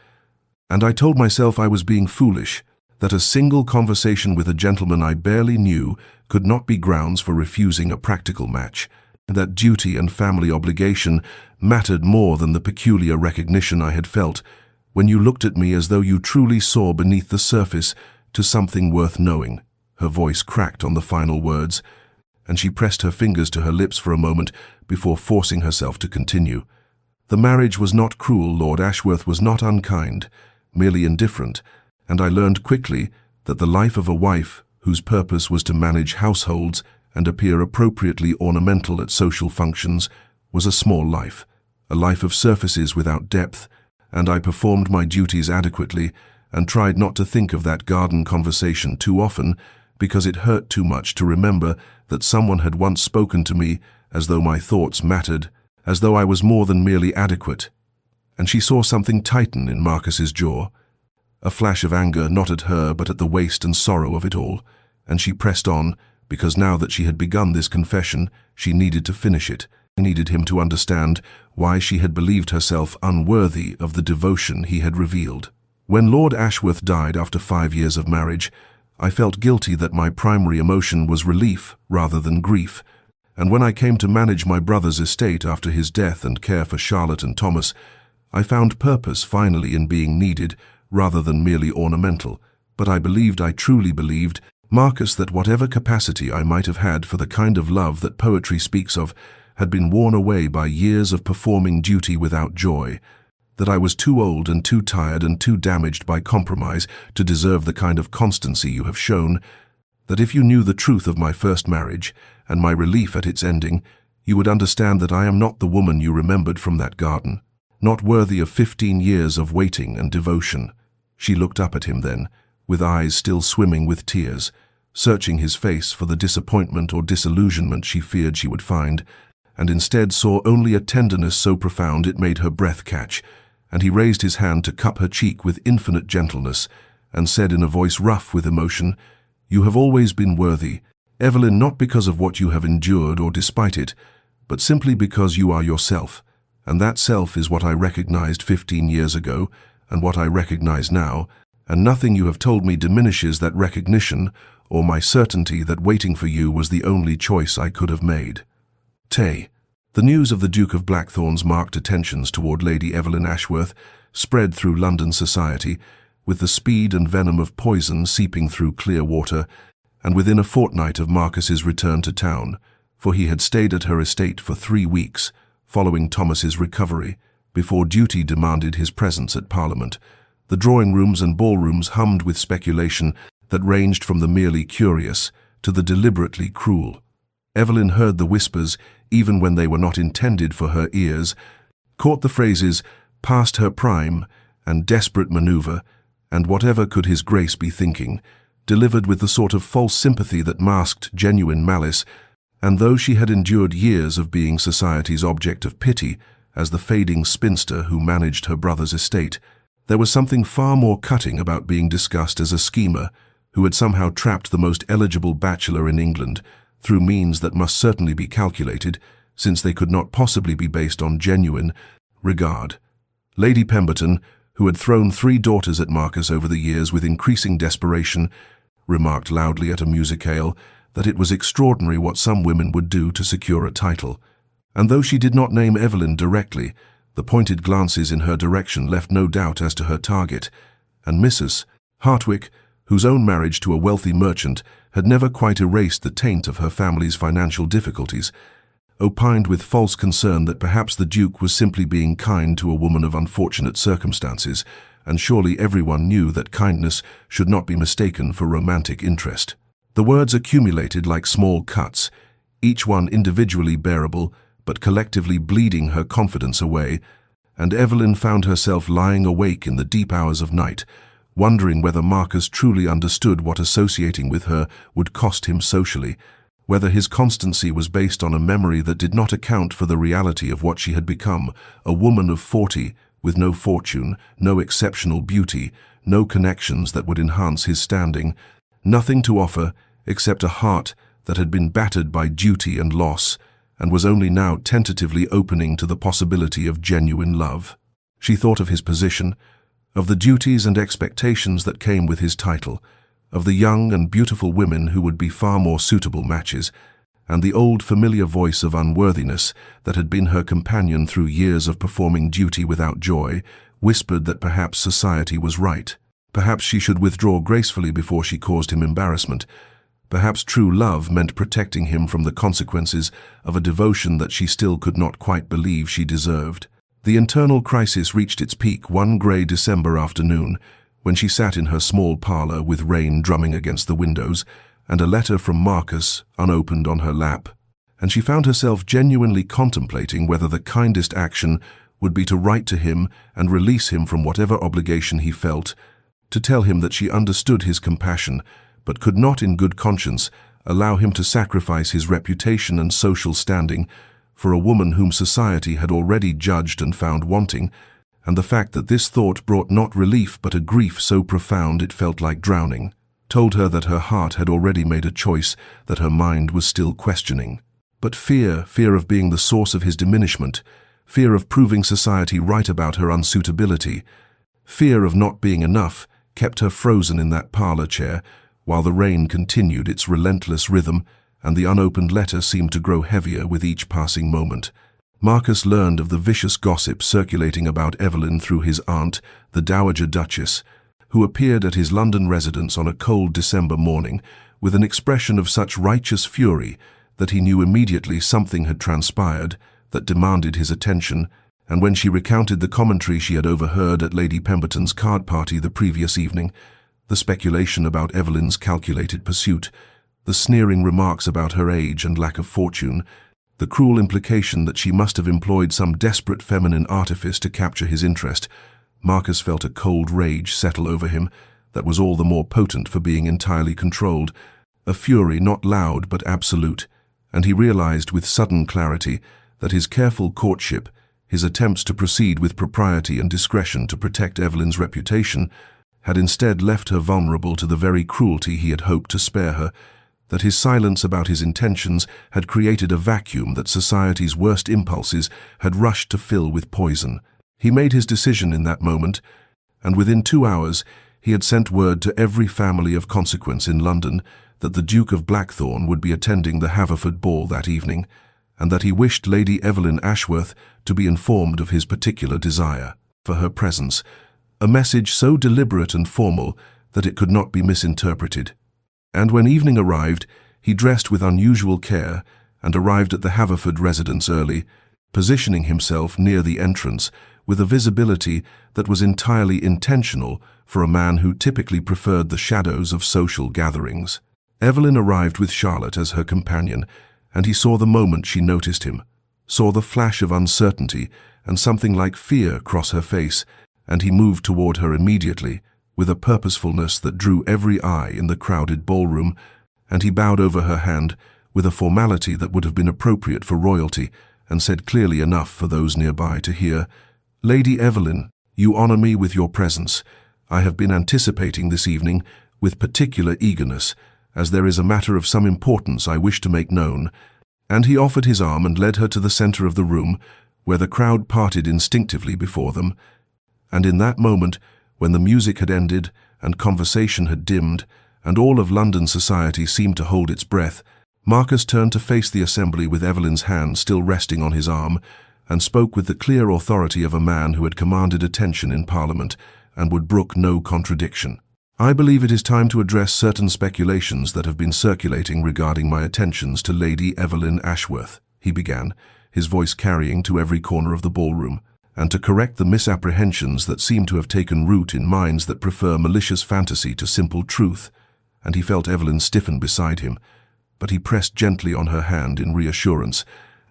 And I told myself I was being foolish, that a single conversation with a gentleman I barely knew could not be grounds for refusing a practical match, that duty and family obligation mattered more than the peculiar recognition I had felt when you looked at me as though you truly saw beneath the surface to something worth knowing." Her voice cracked on the final words, and she pressed her fingers to her lips for a moment before forcing herself to continue. "The marriage was not cruel, Lord Ashworth was not unkind, merely indifferent, and I learned quickly that the life of a wife whose purpose was to manage households and appear appropriately ornamental at social functions was a small life, a life of surfaces without depth, and I performed my duties adequately and tried not to think of that garden conversation too often because it hurt too much to remember that someone had once spoken to me as though my thoughts mattered, as though I was more than merely adequate." And she saw something tighten in Marcus's jaw, a flash of anger not at her but at the waste and sorrow of it all, and she pressed on, because now that she had begun this confession, she needed to finish it, needed him to understand why she had believed herself unworthy of the devotion he had revealed. "When Lord Ashworth died after 5 years of marriage, I felt guilty that my primary emotion was relief rather than grief, And when I came to manage my brother's estate after his death and care for Charlotte and Thomas, I found purpose finally in being needed rather than merely ornamental. But I truly believed, Marquis, that whatever capacity I might have had for the kind of love that poetry speaks of had been worn away by years of performing duty without joy, that I was too old and too tired and too damaged by compromise to deserve the kind of constancy you have shown, that if you knew the truth of my first marriage and my relief at its ending, you would understand that I am not the woman you remembered from that garden, not worthy of 15 years of waiting and devotion. She looked up at him then, with eyes still swimming with tears, searching his face for the disappointment or disillusionment she feared she would find, and instead saw only a tenderness so profound it made her breath catch, and he raised his hand to cup her cheek with infinite gentleness, and said in a voice rough with emotion, "You have always been worthy, Evelyn, not because of what you have endured or despite it, but simply because you are yourself, and that self is what I recognized 15 years ago, and what I recognize now, and nothing you have told me diminishes that recognition or my certainty that waiting for you was the only choice I could have made." Tay. The news of the Duke of Blackthorn's marked attentions toward Lady Evelyn Ashworth spread through London society, with the speed and venom of poison seeping through clear water, and within a fortnight of Marquis's return to town, for he had stayed at her estate for 3 weeks, following Thomas's recovery, before duty demanded his presence at Parliament, the drawing-rooms and ballrooms hummed with speculation that ranged from the merely curious to the deliberately cruel. Evelyn heard the whispers, even when they were not intended for her ears, caught the phrases "past her prime" and "desperate maneuver," and whatever could his Grace be thinking, delivered with the sort of false sympathy that masked genuine malice, and though she had endured years of being society's object of pity as the fading spinster who managed her brother's estate, there was something far more cutting about being discussed as a schemer who had somehow trapped the most eligible bachelor in England through means that must certainly be calculated, since they could not possibly be based on genuine regard. Lady Pemberton, who had thrown 3 daughters at Marquis over the years with increasing desperation, remarked loudly at a musicale that it was extraordinary what some women would do to secure a title. And though she did not name Evelyn directly, the pointed glances in her direction left no doubt as to her target, and Mrs. Hartwick, whose own marriage to a wealthy merchant had never quite erased the taint of her family's financial difficulties, opined with false concern that perhaps the Duke was simply being kind to a woman of unfortunate circumstances, and surely everyone knew that kindness should not be mistaken for romantic interest. The words accumulated like small cuts, each one individually bearable, but collectively bleeding her confidence away, and Evelyn found herself lying awake in the deep hours of night, wondering whether Marquis truly understood what associating with her would cost him socially, whether his constancy was based on a memory that did not account for the reality of what she had become, a woman of 40, with no fortune, no exceptional beauty, no connections that would enhance his standing, nothing to offer except a heart that had been battered by duty and loss, and was only now tentatively opening to the possibility of genuine love. She thought of his position, of the duties and expectations that came with his title, of the young and beautiful women who would be far more suitable matches, and the old familiar voice of unworthiness that had been her companion through years of performing duty without joy, whispered that perhaps society was right. Perhaps she should withdraw gracefully before she caused him embarrassment. Perhaps true love meant protecting him from the consequences of a devotion that she still could not quite believe she deserved. The internal crisis reached its peak one grey December afternoon, when she sat in her small parlour with rain drumming against the windows, and a letter from Marquis unopened on her lap, and she found herself genuinely contemplating whether the kindest action would be to write to him and release him from whatever obligation he felt, to tell him that she understood his compassion, but could not in good conscience allow him to sacrifice his reputation and social standing for a woman whom society had already judged and found wanting, and the fact that this thought brought not relief but a grief so profound it felt like drowning, told her that her heart had already made a choice that her mind was still questioning. But fear of being the source of his diminishment, fear of proving society right about her unsuitability, fear of not being enough, kept her frozen in that parlour chair, while the rain continued its relentless rhythm and the unopened letter seemed to grow heavier with each passing moment. Marcus learned of the vicious gossip circulating about Evelyn through his aunt, the Dowager Duchess, who appeared at his London residence on a cold December morning with an expression of such righteous fury that he knew immediately something had transpired that demanded his attention, and when she recounted the commentary she had overheard at Lady Pemberton's card party the previous evening, the speculation about Evelyn's calculated pursuit, the sneering remarks about her age and lack of fortune, the cruel implication that she must have employed some desperate feminine artifice to capture his interest, Marcus felt a cold rage settle over him that was all the more potent for being entirely controlled, a fury not loud but absolute, and he realized with sudden clarity that his careful courtship, his attempts to proceed with propriety and discretion to protect Evelyn's reputation, had instead left her vulnerable to the very cruelty he had hoped to spare her, that his silence about his intentions had created a vacuum that society's worst impulses had rushed to fill with poison. He made his decision in that moment, and within 2 hours he had sent word to every family of consequence in London that the Duke of Blackthorn would be attending the Haverford ball that evening, and that he wished Lady Evelyn Ashworth to be informed of his particular desire for her presence, a message so deliberate and formal that it could not be misinterpreted. And when evening arrived, he dressed with unusual care and arrived at the Haverford residence early, positioning himself near the entrance with a visibility that was entirely intentional for a man who typically preferred the shadows of social gatherings. Evelyn arrived with Charlotte as her companion, and he saw the moment she noticed him, saw the flash of uncertainty and something like fear cross her face, and he moved toward her immediately, with a purposefulness that drew every eye in the crowded ballroom, and he bowed over her hand with a formality that would have been appropriate for royalty, and said clearly enough for those nearby to hear, "Lady Evelyn, you honor me with your presence. I have been anticipating this evening with particular eagerness, as there is a matter of some importance I wish to make known." And he offered his arm and led her to the center of the room, where the crowd parted instinctively before them. And in that moment, when the music had ended and conversation had dimmed, and all of London society seemed to hold its breath, Marcus turned to face the assembly with Evelyn's hand still resting on his arm, and spoke with the clear authority of a man who had commanded attention in Parliament and would brook no contradiction. "I believe it is time to address certain speculations that have been circulating regarding my attentions to Lady Evelyn Ashworth," he began, his voice carrying to every corner of the ballroom, "and to correct the misapprehensions that seem to have taken root in minds that prefer malicious fantasy to simple truth." And he felt Evelyn stiffen beside him, but he pressed gently on her hand in reassurance,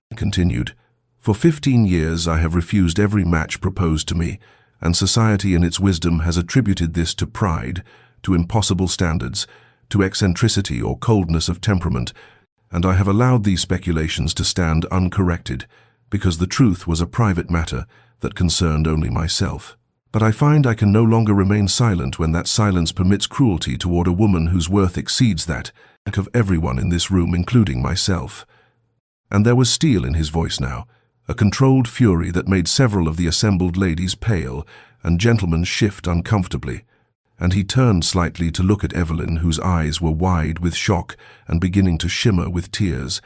and continued, "For 15 years I have refused every match proposed to me, and society in its wisdom has attributed this to pride, to impossible standards, to eccentricity or coldness of temperament, and I have allowed these speculations to stand uncorrected, because the truth was a private matter that concerned only myself. But I find I can no longer remain silent when that silence permits cruelty toward a woman whose worth exceeds that of everyone in this room, including myself." And there was steel in his voice now, a controlled fury that made several of the assembled ladies pale and gentlemen shift uncomfortably, and he turned slightly to look at Evelyn, whose eyes were wide with shock and beginning to shimmer with tears,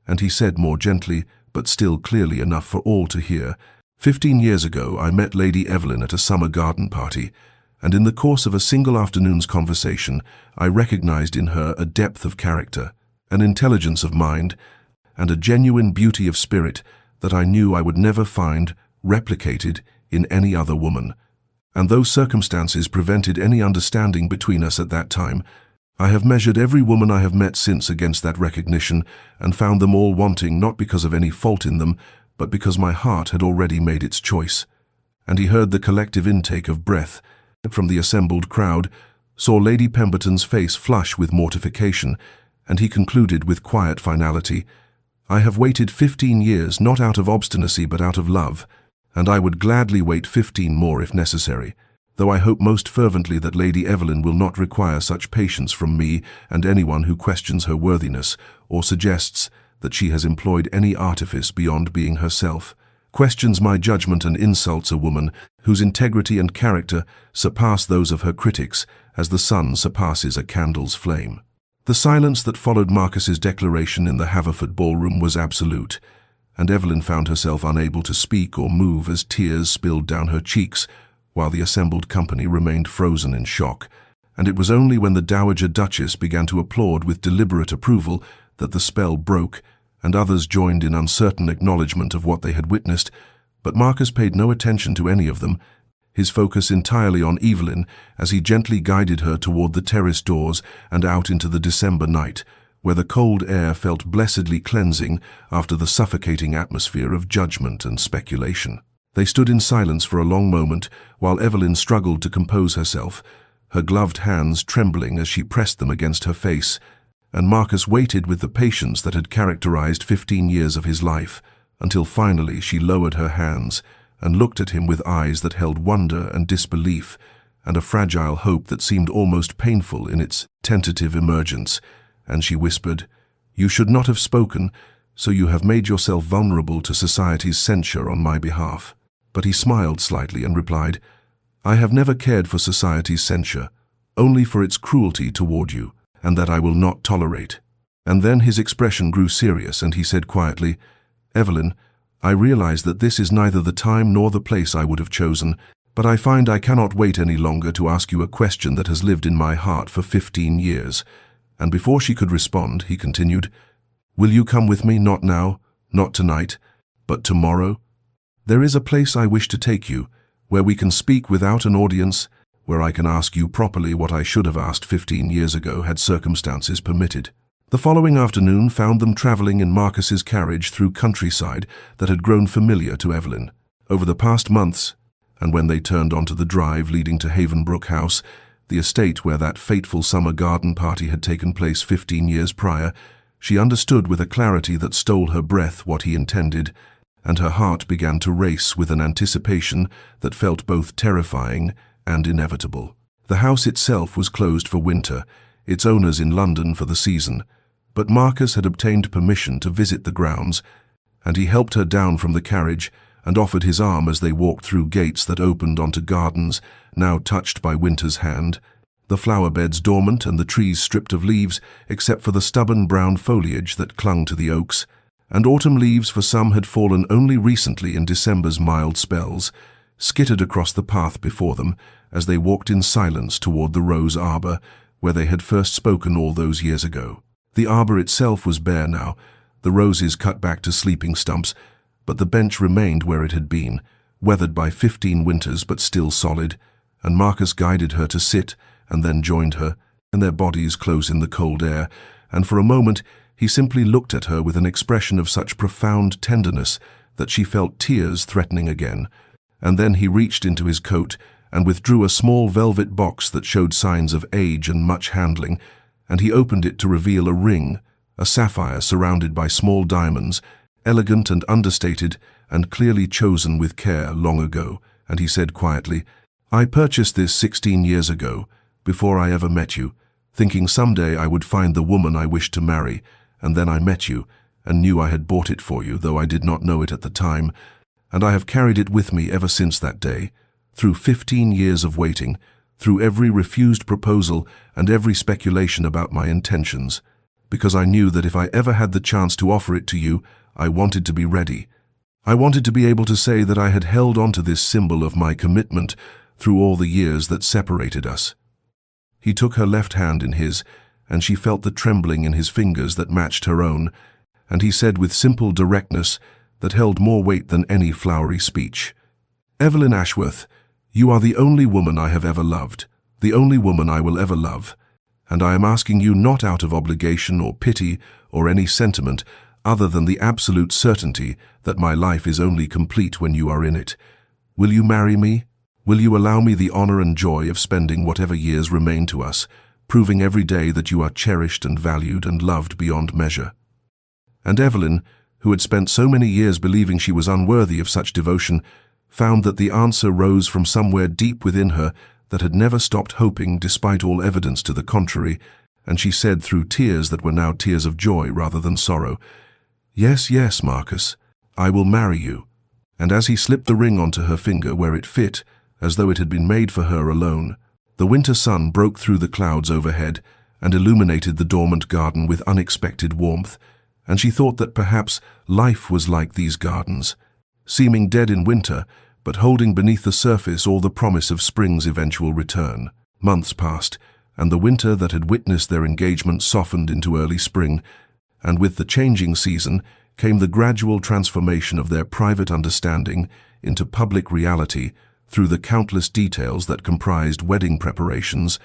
and he said more gently, but still clearly enough for all to hear, "15 years ago I met Lady Evelyn at a summer garden party, and in the course of a single afternoon's conversation I recognized in her a depth of character, an intelligence of mind, and a genuine beauty of spirit that I knew I would never find replicated in any other woman. And though circumstances prevented any understanding between us at that time, I have measured every woman I have met since against that recognition and found them all wanting, not because of any fault in them, but because my heart had already made its choice." And he heard the collective intake of breath from the assembled crowd, saw Lady Pemberton's face flush with mortification, and he concluded with quiet finality, "I have waited 15 years, not out of obstinacy but out of love, and I would gladly wait 15 more if necessary, though I hope most fervently that Lady Evelyn will not require such patience from me and anyone who questions her worthiness or suggests that she has employed any artifice beyond being herself, questions my judgment and insults a woman whose integrity and character surpass those of her critics as the sun surpasses a candle's flame." The silence that followed Marcus's declaration in the Haverford ballroom was absolute, and Evelyn found herself unable to speak or move as tears spilled down her cheeks, while the assembled company remained frozen in shock. And it was only when the Dowager Duchess began to applaud with deliberate approval that the spell broke, and others joined in uncertain acknowledgement of what they had witnessed. But Marcus paid no attention to any of them, his focus entirely on Evelyn as he gently guided her toward the terrace doors and out into the December night, where the cold air felt blessedly cleansing after the suffocating atmosphere of judgment and speculation. They stood in silence for a long moment while Evelyn struggled to compose herself, her gloved hands trembling as she pressed them against her face, and Marcus waited with the patience that had characterized 15 years of his life, until finally she lowered her hands and looked at him with eyes that held wonder and disbelief, and a fragile hope that seemed almost painful in its tentative emergence, and she whispered, "You should not have spoken, so you have made yourself vulnerable to society's censure on my behalf." But he smiled slightly and replied, "I have never cared for society's censure, only for its cruelty toward you, and that I will not tolerate." And then his expression grew serious, and he said quietly, "Evelyn, I realize that this is neither the time nor the place I would have chosen, but I find I cannot wait any longer to ask you a question that has lived in my heart for 15 years. And before she could respond, he continued, "Will you come with me, not now, not tonight, but tomorrow? There is a place I wish to take you, where we can speak without an audience, where I can ask you properly what I should have asked 15 years ago had circumstances permitted." The following afternoon found them traveling in Marcus's carriage through countryside that had grown familiar to Evelyn. Over the past months, and when they turned onto the drive leading to Havenbrook House, the estate where that fateful summer garden party had taken place 15 years prior, she understood with a clarity that stole her breath what he intended, and her heart began to race with an anticipation that felt both terrifying and inevitable. The house itself was closed for winter, its owners in London for the season, but Marcus had obtained permission to visit the grounds, and he helped her down from the carriage and offered his arm as they walked through gates that opened onto gardens, now touched by winter's hand, the flower beds dormant and the trees stripped of leaves except for the stubborn brown foliage that clung to the oaks, and autumn leaves for some had fallen only recently in December's mild spells, skittered across the path before them as they walked in silence toward the rose arbor, where they had first spoken all those years ago. The arbor itself was bare now, the roses cut back to sleeping stumps, but the bench remained where it had been, weathered by 15 winters but still solid, and Marcus guided her to sit and then joined her, and their bodies close in the cold air, and for a moment he simply looked at her with an expression of such profound tenderness that she felt tears threatening again, and then he reached into his coat and withdrew a small velvet box that showed signs of age and much handling, and he opened it to reveal a ring, a sapphire surrounded by small diamonds, elegant and understated and clearly chosen with care long ago, and he said quietly, "I purchased this 16 years ago, before I ever met you, thinking someday I would find the woman I wished to marry, and then I met you, and knew I had bought it for you, though I did not know it at the time, and I have carried it with me ever since that day, through 15 years of waiting, through every refused proposal and every speculation about my intentions, because I knew that if I ever had the chance to offer it to you, I wanted to be ready. I wanted to be able to say that I had held on to this symbol of my commitment through all the years that separated us." He took her left hand in his, and she felt the trembling in his fingers that matched her own, and he said with simple directness that held more weight than any flowery speech, "Evelyn Ashworth, you are the only woman I have ever loved, the only woman I will ever love, and I am asking you not out of obligation or pity or any sentiment other than the absolute certainty that my life is only complete when you are in it. Will you marry me? Will you allow me the honor and joy of spending whatever years remain to us, proving every day that you are cherished and valued and loved beyond measure?" And Evelyn, who had spent so many years believing she was unworthy of such devotion, found that the answer rose from somewhere deep within her that had never stopped hoping despite all evidence to the contrary, and she said through tears that were now tears of joy rather than sorrow, "Yes, yes, Marcus, I will marry you." And as he slipped the ring onto her finger where it fit, as though it had been made for her alone, the winter sun broke through the clouds overhead, and illuminated the dormant garden with unexpected warmth, and she thought that perhaps life was like these gardens, seeming dead in winter, but holding beneath the surface all the promise of spring's eventual return. Months passed, and the winter that had witnessed their engagement softened into early spring, and with the changing season came the gradual transformation of their private understanding into public reality through the countless details that comprised wedding preparations,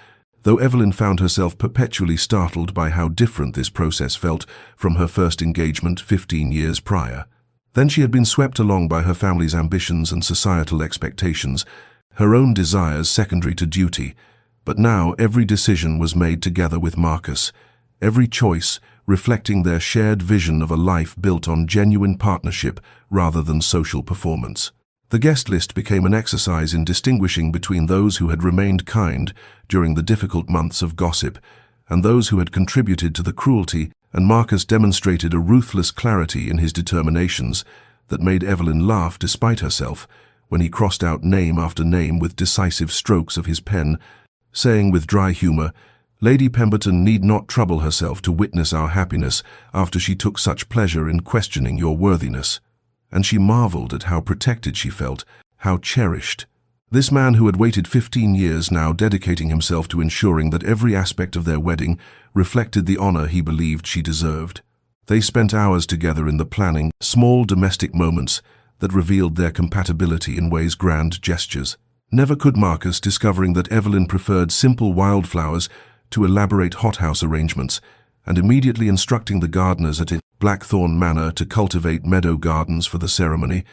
though Evelyn found herself perpetually startled by how different this process felt from her first engagement 15 years prior. Then she had been swept along by her family's ambitions and societal expectations, her own desires secondary to duty, but now every decision was made together with Marquis, every choice reflecting their shared vision of a life built on genuine partnership rather than social performance. The guest list became an exercise in distinguishing between those who had remained kind during the difficult months of gossip and those who had contributed to the cruelty, and Marquis demonstrated a ruthless clarity in his determinations that made Evelyn laugh despite herself when he crossed out name after name with decisive strokes of his pen, saying with dry humour, "Lady Pemberton need not trouble herself to witness our happiness after she took such pleasure in questioning your worthiness." And she marvelled at how protected she felt, how cherished. This man who had waited 15 years now dedicating himself to ensuring that every aspect of their wedding reflected the honour he believed she deserved. They spent hours together in the planning, small domestic moments that revealed their compatibility in ways grand gestures. Never could Marquis, discovering that Evelyn preferred simple wildflowers to elaborate hothouse arrangements, and immediately instructing the gardeners at Blackthorn Manor to cultivate meadow gardens for the ceremony,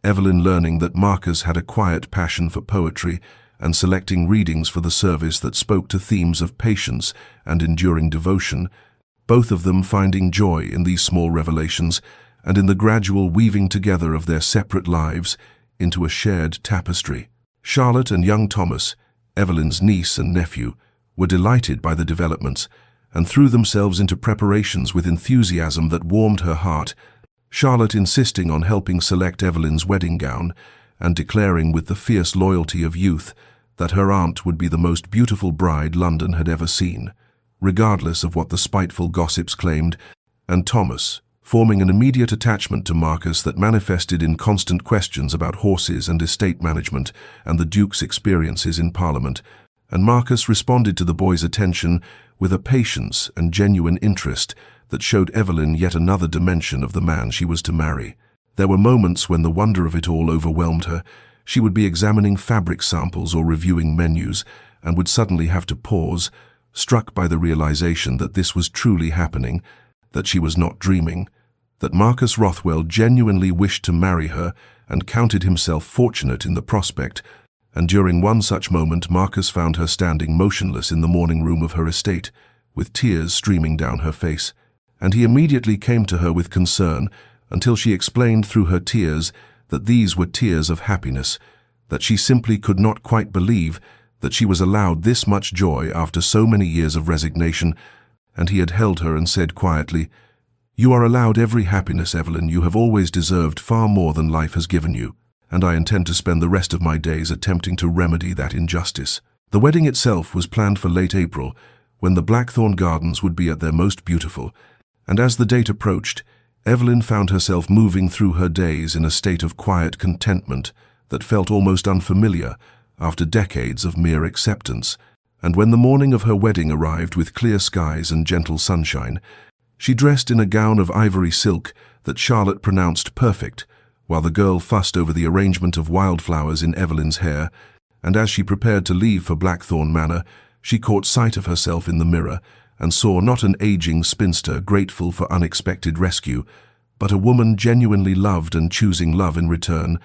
Evelyn learning that Marquis had a quiet passion for poetry and selecting readings for the service that spoke to themes of patience and enduring devotion, both of them finding joy in these small revelations and in the gradual weaving together of their separate lives into a shared tapestry. Charlotte and young Thomas, Evelyn's niece and nephew, were delighted by the developments and threw themselves into preparations with enthusiasm that warmed her heart, Charlotte insisting on helping select Evelyn's wedding gown and declaring with the fierce loyalty of youth that her aunt would be the most beautiful bride London had ever seen, regardless of what the spiteful gossips claimed, and Thomas, forming an immediate attachment to Marquis that manifested in constant questions about horses and estate management and the Duke's experiences in Parliament, and Marquis responded to the boy's attention with a patience and genuine interest that showed Evelyn yet another dimension of the man she was to marry. There were moments when the wonder of it all overwhelmed her. She would be examining fabric samples or reviewing menus, and would suddenly have to pause, struck by the realization that this was truly happening, that she was not dreaming, that Marquis Rothwell genuinely wished to marry her and counted himself fortunate in the prospect. And during one such moment Marquis found her standing motionless in the morning room of her estate, with tears streaming down her face, and he immediately came to her with concern until she explained through her tears that these were tears of happiness, that she simply could not quite believe that she was allowed this much joy after so many years of resignation, and he had held her and said quietly, "You are allowed every happiness, Evelyn. You have always deserved far more than life has given you, and I intend to spend the rest of my days attempting to remedy that injustice." The wedding itself was planned for late April, when the Blackthorn Gardens would be at their most beautiful, and as the date approached, Evelyn found herself moving through her days in a state of quiet contentment that felt almost unfamiliar after decades of mere acceptance. And when the morning of her wedding arrived with clear skies and gentle sunshine, she dressed in a gown of ivory silk that Charlotte pronounced perfect, while the girl fussed over the arrangement of wildflowers in Evelyn's hair, and as she prepared to leave for Blackthorn Manor, she caught sight of herself in the mirror and saw not an aging spinster grateful for unexpected rescue, but a woman genuinely loved and choosing love in return,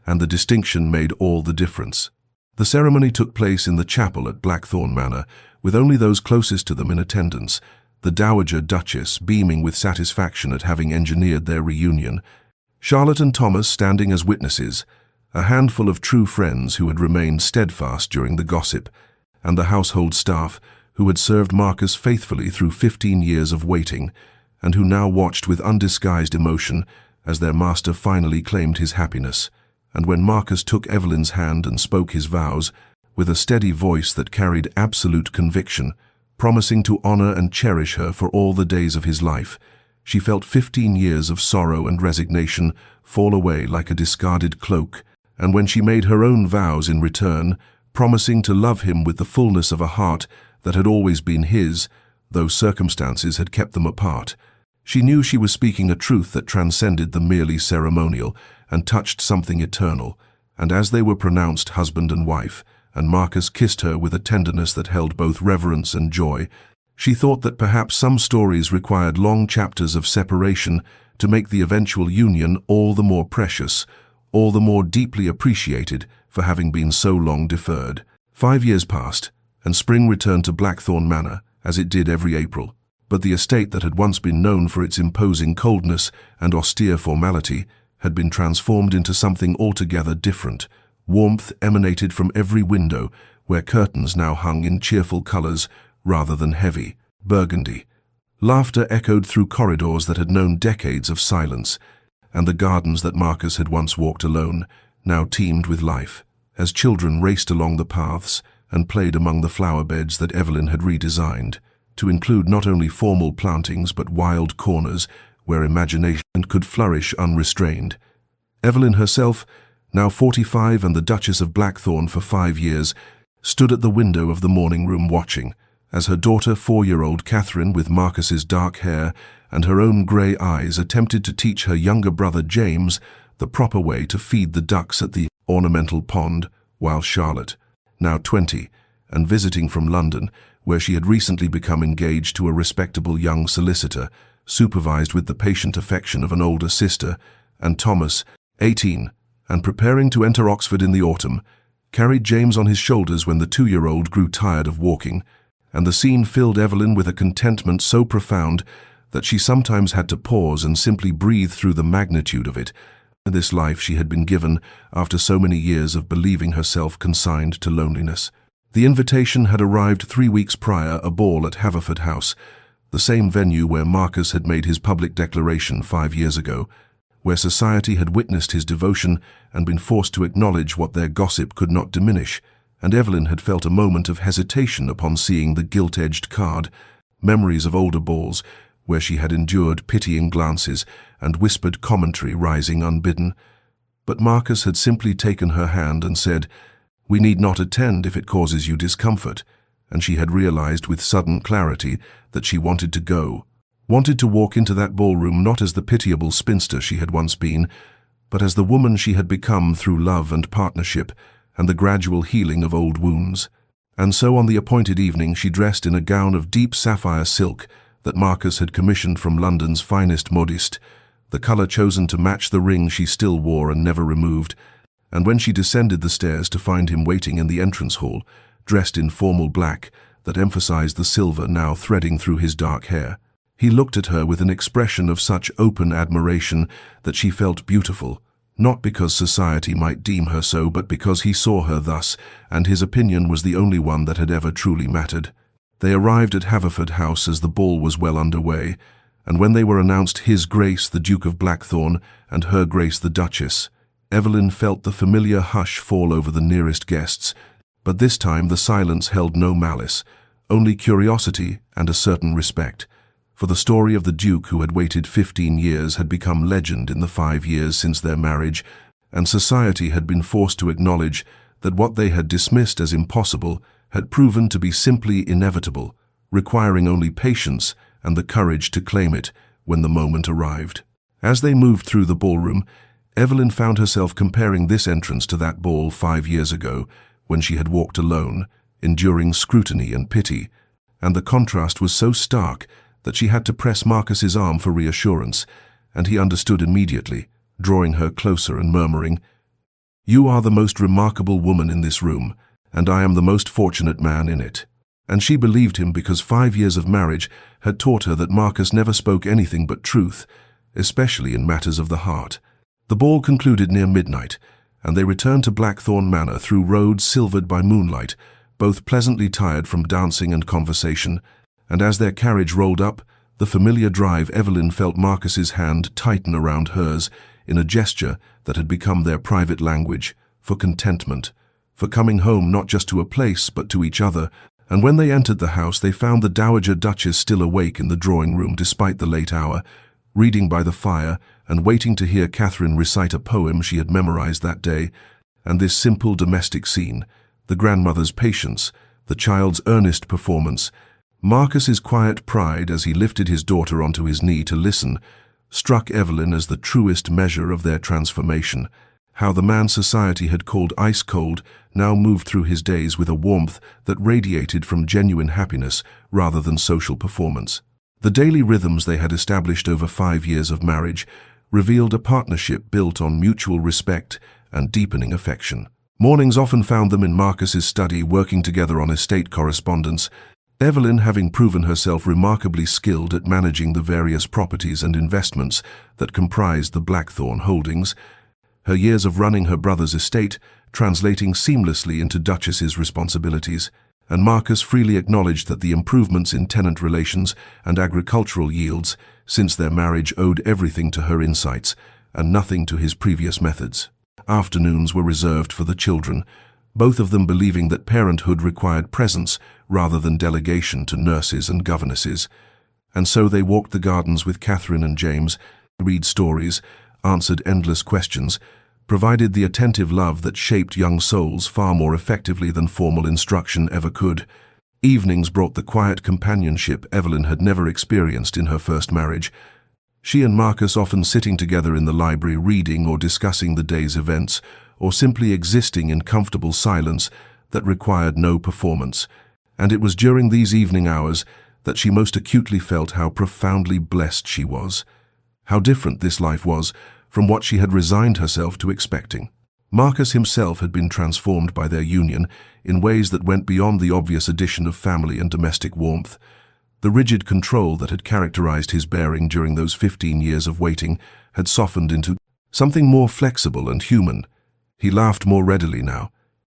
and the distinction made all the difference. The ceremony took place in the chapel at Blackthorn Manor, with only those closest to them in attendance, the Dowager Duchess beaming with satisfaction at having engineered their reunion, Charlotte and Thomas standing as witnesses, a handful of true friends who had remained steadfast during the gossip, and the household staff who had served Marquis faithfully through 15 years of waiting, and who now watched with undisguised emotion as their master finally claimed his happiness. And when Marquis took Evelyn's hand and spoke his vows, with a steady voice that carried absolute conviction, promising to honor and cherish her for all the days of his life. She felt 15 years of sorrow and resignation fall away like a discarded cloak, and when she made her own vows in return, promising to love him with the fullness of a heart that had always been his, though circumstances had kept them apart, she knew she was speaking a truth that transcended the merely ceremonial and touched something eternal. And as they were pronounced husband and wife, and Marquis kissed her with a tenderness that held both reverence and joy, she thought that perhaps some stories required long chapters of separation to make the eventual union all the more precious, all the more deeply appreciated for having been so long deferred. 5 years passed, and spring returned to Blackthorn Manor, as it did every April. But the estate that had once been known for its imposing coldness and austere formality had been transformed into something altogether different. Warmth emanated from every window, where curtains now hung in cheerful colors rather than heavy burgundy. Laughter echoed through corridors that had known decades of silence, and the gardens that Marquis had once walked alone now teemed with life, as children raced along the paths and played among the flower beds that Evelyn had redesigned, to include not only formal plantings but wild corners where imagination could flourish unrestrained. Evelyn herself, now 45 and the Duchess of Blackthorn for 5 years, stood at the window of the morning room watching, as her daughter 4-year-old Catherine, with Marquis's dark hair and her own grey eyes, attempted to teach her younger brother James the proper way to feed the ducks at the ornamental pond, while Charlotte, now 20, and visiting from London, where she had recently become engaged to a respectable young solicitor, supervised with the patient affection of an older sister, and Thomas, 18, and preparing to enter Oxford in the autumn, carried James on his shoulders when the 2-year-old grew tired of walking, and the scene filled Evelyn with a contentment so profound that she sometimes had to pause and simply breathe through the magnitude of it, this life she had been given after so many years of believing herself consigned to loneliness. The invitation had arrived 3 weeks prior, a ball at Haverford House, the same venue where Marquis had made his public declaration 5 years ago, where society had witnessed his devotion and been forced to acknowledge what their gossip could not diminish, and Evelyn had felt a moment of hesitation upon seeing the gilt-edged card, memories of older balls, where she had endured pitying glances and whispered commentary rising unbidden. But Marquis had simply taken her hand and said, "We need not attend if it causes you discomfort," and she had realized with sudden clarity that she wanted to go, wanted to walk into that ballroom not as the pitiable spinster she had once been, but as the woman she had become through love and partnership and the gradual healing of old wounds. And so on the appointed evening she dressed in a gown of deep sapphire silk that Marquis had commissioned from London's finest modiste, the color chosen to match the ring she still wore and never removed, and when she descended the stairs to find him waiting in the entrance hall, dressed in formal black that emphasized the silver now threading through his dark hair, he looked at her with an expression of such open admiration that she felt beautiful, not because society might deem her so, but because he saw her thus, and his opinion was the only one that had ever truly mattered. They arrived at Haverford House as the ball was well underway, and when they were announced His Grace the Duke of Blackthorn and Her Grace the Duchess, Evelyn felt the familiar hush fall over the nearest guests, but this time the silence held no malice, only curiosity and a certain respect. For the story of the Duke who had waited 15 years had become legend in the 5 years since their marriage, and society had been forced to acknowledge that what they had dismissed as impossible had proven to be simply inevitable, requiring only patience and the courage to claim it when the moment arrived. As they moved through the ballroom, Evelyn found herself comparing this entrance to that ball 5 years ago, when she had walked alone, enduring scrutiny and pity, and the contrast was so stark that she had to press Marquis's arm for reassurance, and he understood immediately, drawing her closer and murmuring, "You are the most remarkable woman in this room, and I am the most fortunate man in it." And she believed him because 5 years of marriage had taught her that Marquis never spoke anything but truth, especially in matters of the heart. The ball concluded near midnight, and they returned to Blackthorn Manor through roads silvered by moonlight, both pleasantly tired from dancing and conversation, and as their carriage rolled up the familiar drive, Evelyn felt Marquis's hand tighten around hers in a gesture that had become their private language, for contentment, for coming home not just to a place but to each other, And when they entered the house, they found the Dowager Duchess still awake in the drawing room despite the late hour, reading by the fire and waiting to hear Catherine recite a poem she had memorized that day. And this simple domestic scene, the grandmother's patience, the child's earnest performance, Marquis's quiet pride as he lifted his daughter onto his knee to listen, struck Evelyn as the truest measure of their transformation. How the man society had called ice-cold now moved through his days with a warmth that radiated from genuine happiness rather than social performance. The daily rhythms they had established over 5 years of marriage revealed a partnership built on mutual respect and deepening affection. Mornings often found them in Marquis's study working together on estate correspondence, Evelyn having proven herself remarkably skilled at managing the various properties and investments that comprised the Blackthorn holdings, her years of running her brother's estate translating seamlessly into Duchess's responsibilities, and Marquis freely acknowledged that the improvements in tenant relations and agricultural yields since their marriage owed everything to her insights and nothing to his previous methods. Afternoons were reserved for the children, both of them believing that parenthood required presence rather than delegation to nurses and governesses. And so they walked the gardens with Catherine and James, read stories, answered endless questions, provided the attentive love that shaped young souls far more effectively than formal instruction ever could. Evenings brought the quiet companionship Evelyn had never experienced in her first marriage. She and Marquis often sitting together in the library reading or discussing the day's events, or simply existing in comfortable silence that required no performance. And it was during these evening hours that she most acutely felt how profoundly blessed she was. How different this life was from what she had resigned herself to expecting. Marquis himself had been transformed by their union in ways that went beyond the obvious addition of family and domestic warmth. The rigid control that had characterized his bearing during those 15 years of waiting had softened into something more flexible and human. He laughed more readily now,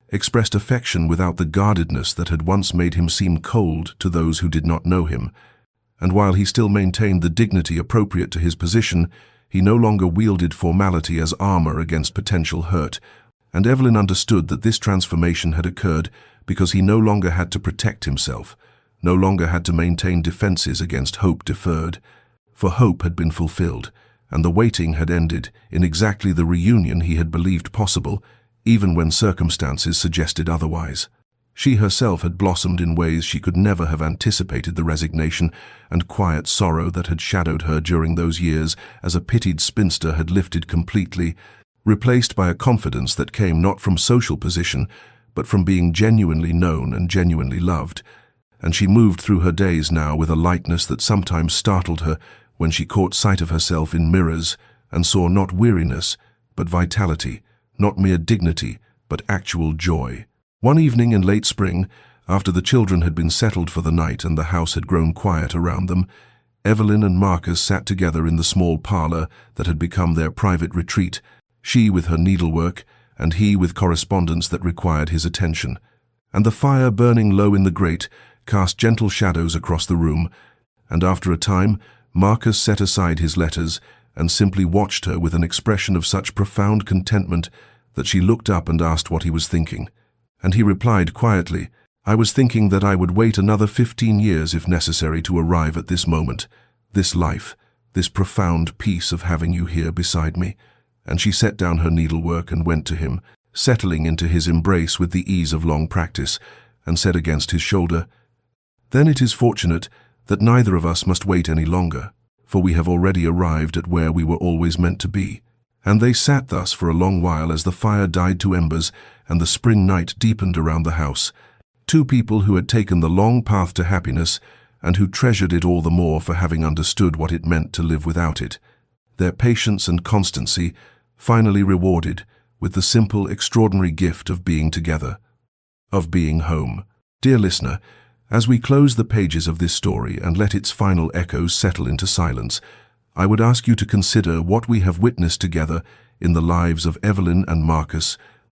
expressed affection without the guardedness that had once made him seem cold to those who did not know him. And while he still maintained the dignity appropriate to his position, he no longer wielded formality as armor against potential hurt, and Evelyn understood that this transformation had occurred because he no longer had to protect himself, no longer had to maintain defenses against hope deferred, for hope had been fulfilled, and the waiting had ended in exactly the reunion he had believed possible, even when circumstances suggested otherwise. She herself had blossomed in ways she could never have anticipated. The resignation and quiet sorrow that had shadowed her during those years as a pitied spinster had lifted completely, replaced by a confidence that came not from social position, but from being genuinely known and genuinely loved. And she moved through her days now with a lightness that sometimes startled her when she caught sight of herself in mirrors and saw not weariness, but vitality, not mere dignity, but actual joy. One evening in late spring, after the children had been settled for the night and the house had grown quiet around them, Evelyn and Marquis sat together in the small parlor that had become their private retreat, she with her needlework and he with correspondence that required his attention. And the fire burning low in the grate cast gentle shadows across the room, and after a time Marquis set aside his letters and simply watched her with an expression of such profound contentment that she looked up and asked what he was thinking. And he replied quietly, "I was thinking that I would wait another 15 years if necessary to arrive at this moment, this life, this profound peace of having you here beside me." And she set down her needlework and went to him, settling into his embrace with the ease of long practice, and said against his shoulder, "Then it is fortunate that neither of us must wait any longer, for we have already arrived at where we were always meant to be." And they sat thus for a long while as the fire died to embers and the spring night deepened around the house, two people who had taken the long path to happiness and who treasured it all the more for having understood what it meant to live without it, their patience and constancy finally rewarded with the simple, extraordinary gift of being together, of being home. Dear listener, as we close the pages of this story and let its final echoes settle into silence, I would ask you to consider what we have witnessed together in the lives of Evelyn and Marquis,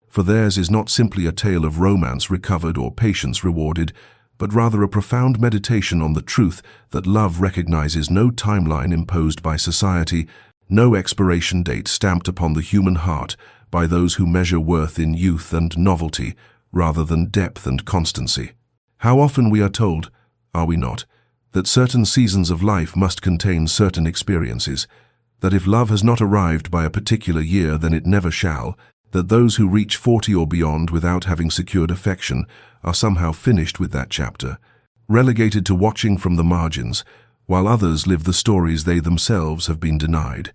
for theirs is not simply a tale of romance recovered or patience rewarded, but rather a profound meditation on the truth that love recognizes no timeline imposed by society, no expiration date stamped upon the human heart by those who measure worth in youth and novelty rather than depth and constancy. How often we are told, are we not, that certain seasons of life must contain certain experiences, that if love has not arrived by a particular year, then it never shall, that those who reach 40 or beyond without having secured affection are somehow finished with that chapter, relegated to watching from the margins, while others live the stories they themselves have been denied.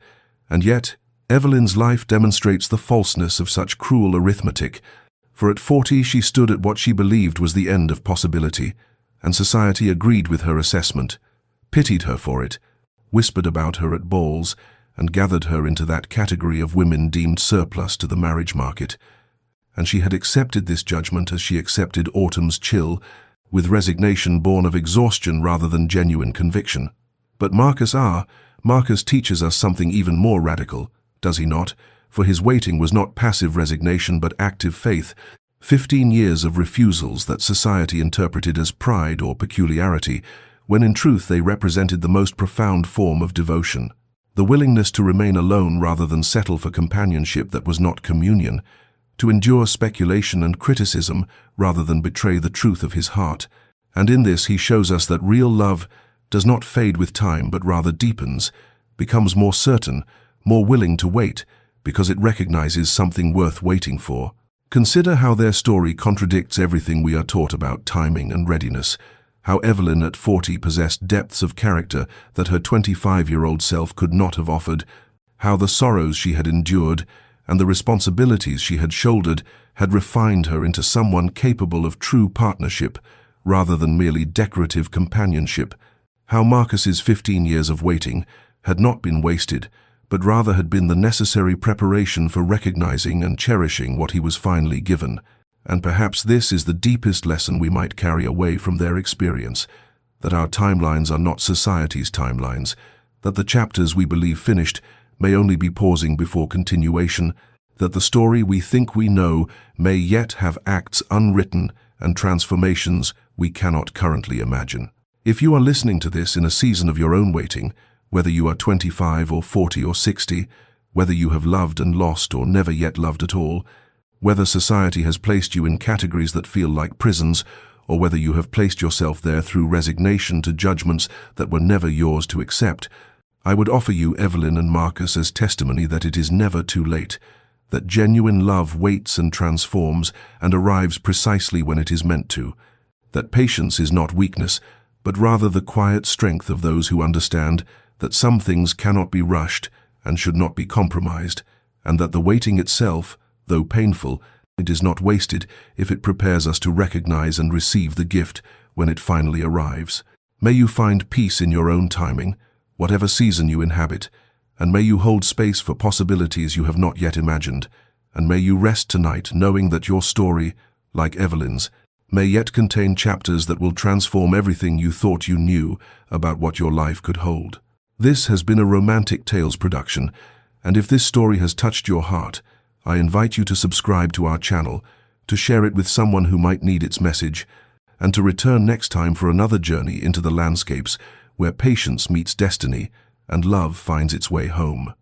And yet, Evelyn's life demonstrates the falseness of such cruel arithmetic, for at 40 she stood at what she believed was the end of possibility, and society agreed with her assessment, pitied her for it, whispered about her at balls, and gathered her into that category of women deemed surplus to the marriage market. And she had accepted this judgment as she accepted autumn's chill, with resignation born of exhaustion rather than genuine conviction. But Marquis teaches us something even more radical, does he not? For his waiting was not passive resignation but active faith, 15 years of refusals that society interpreted as pride or peculiarity, when in truth they represented the most profound form of devotion. The willingness to remain alone rather than settle for companionship that was not communion, to endure speculation and criticism rather than betray the truth of his heart. And in this he shows us that real love does not fade with time but rather deepens, becomes more certain, more willing to wait, because it recognizes something worth waiting for. Consider how their story contradicts everything we are taught about timing and readiness, how Evelyn at 40 possessed depths of character that her 25-year-old self could not have offered, how the sorrows she had endured and the responsibilities she had shouldered had refined her into someone capable of true partnership rather than merely decorative companionship, how Marquis's 15 years of waiting had not been wasted, but rather had been the necessary preparation for recognizing and cherishing what he was finally given. And perhaps this is the deepest lesson we might carry away from their experience, that our timelines are not society's timelines, that the chapters we believe finished may only be pausing before continuation, that the story we think we know may yet have acts unwritten and transformations we cannot currently imagine. If you are listening to this in a season of your own waiting, whether you are 25 or 40 or 60, whether you have loved and lost or never yet loved at all, whether society has placed you in categories that feel like prisons, or whether you have placed yourself there through resignation to judgments that were never yours to accept, I would offer you Evelyn and Marquis as testimony that it is never too late, that genuine love waits and transforms and arrives precisely when it is meant to, that patience is not weakness, but rather the quiet strength of those who understand that some things cannot be rushed and should not be compromised, and that the waiting itself, though painful, it is not wasted if it prepares us to recognize and receive the gift when it finally arrives. May you find peace in your own timing, whatever season you inhabit, and may you hold space for possibilities you have not yet imagined, and may you rest tonight knowing that your story, like Evelyn's, may yet contain chapters that will transform everything you thought you knew about what your life could hold. This has been a Romantic Tales production, and if this story has touched your heart, I invite you to subscribe to our channel, to share it with someone who might need its message, and to return next time for another journey into the landscapes where patience meets destiny and love finds its way home.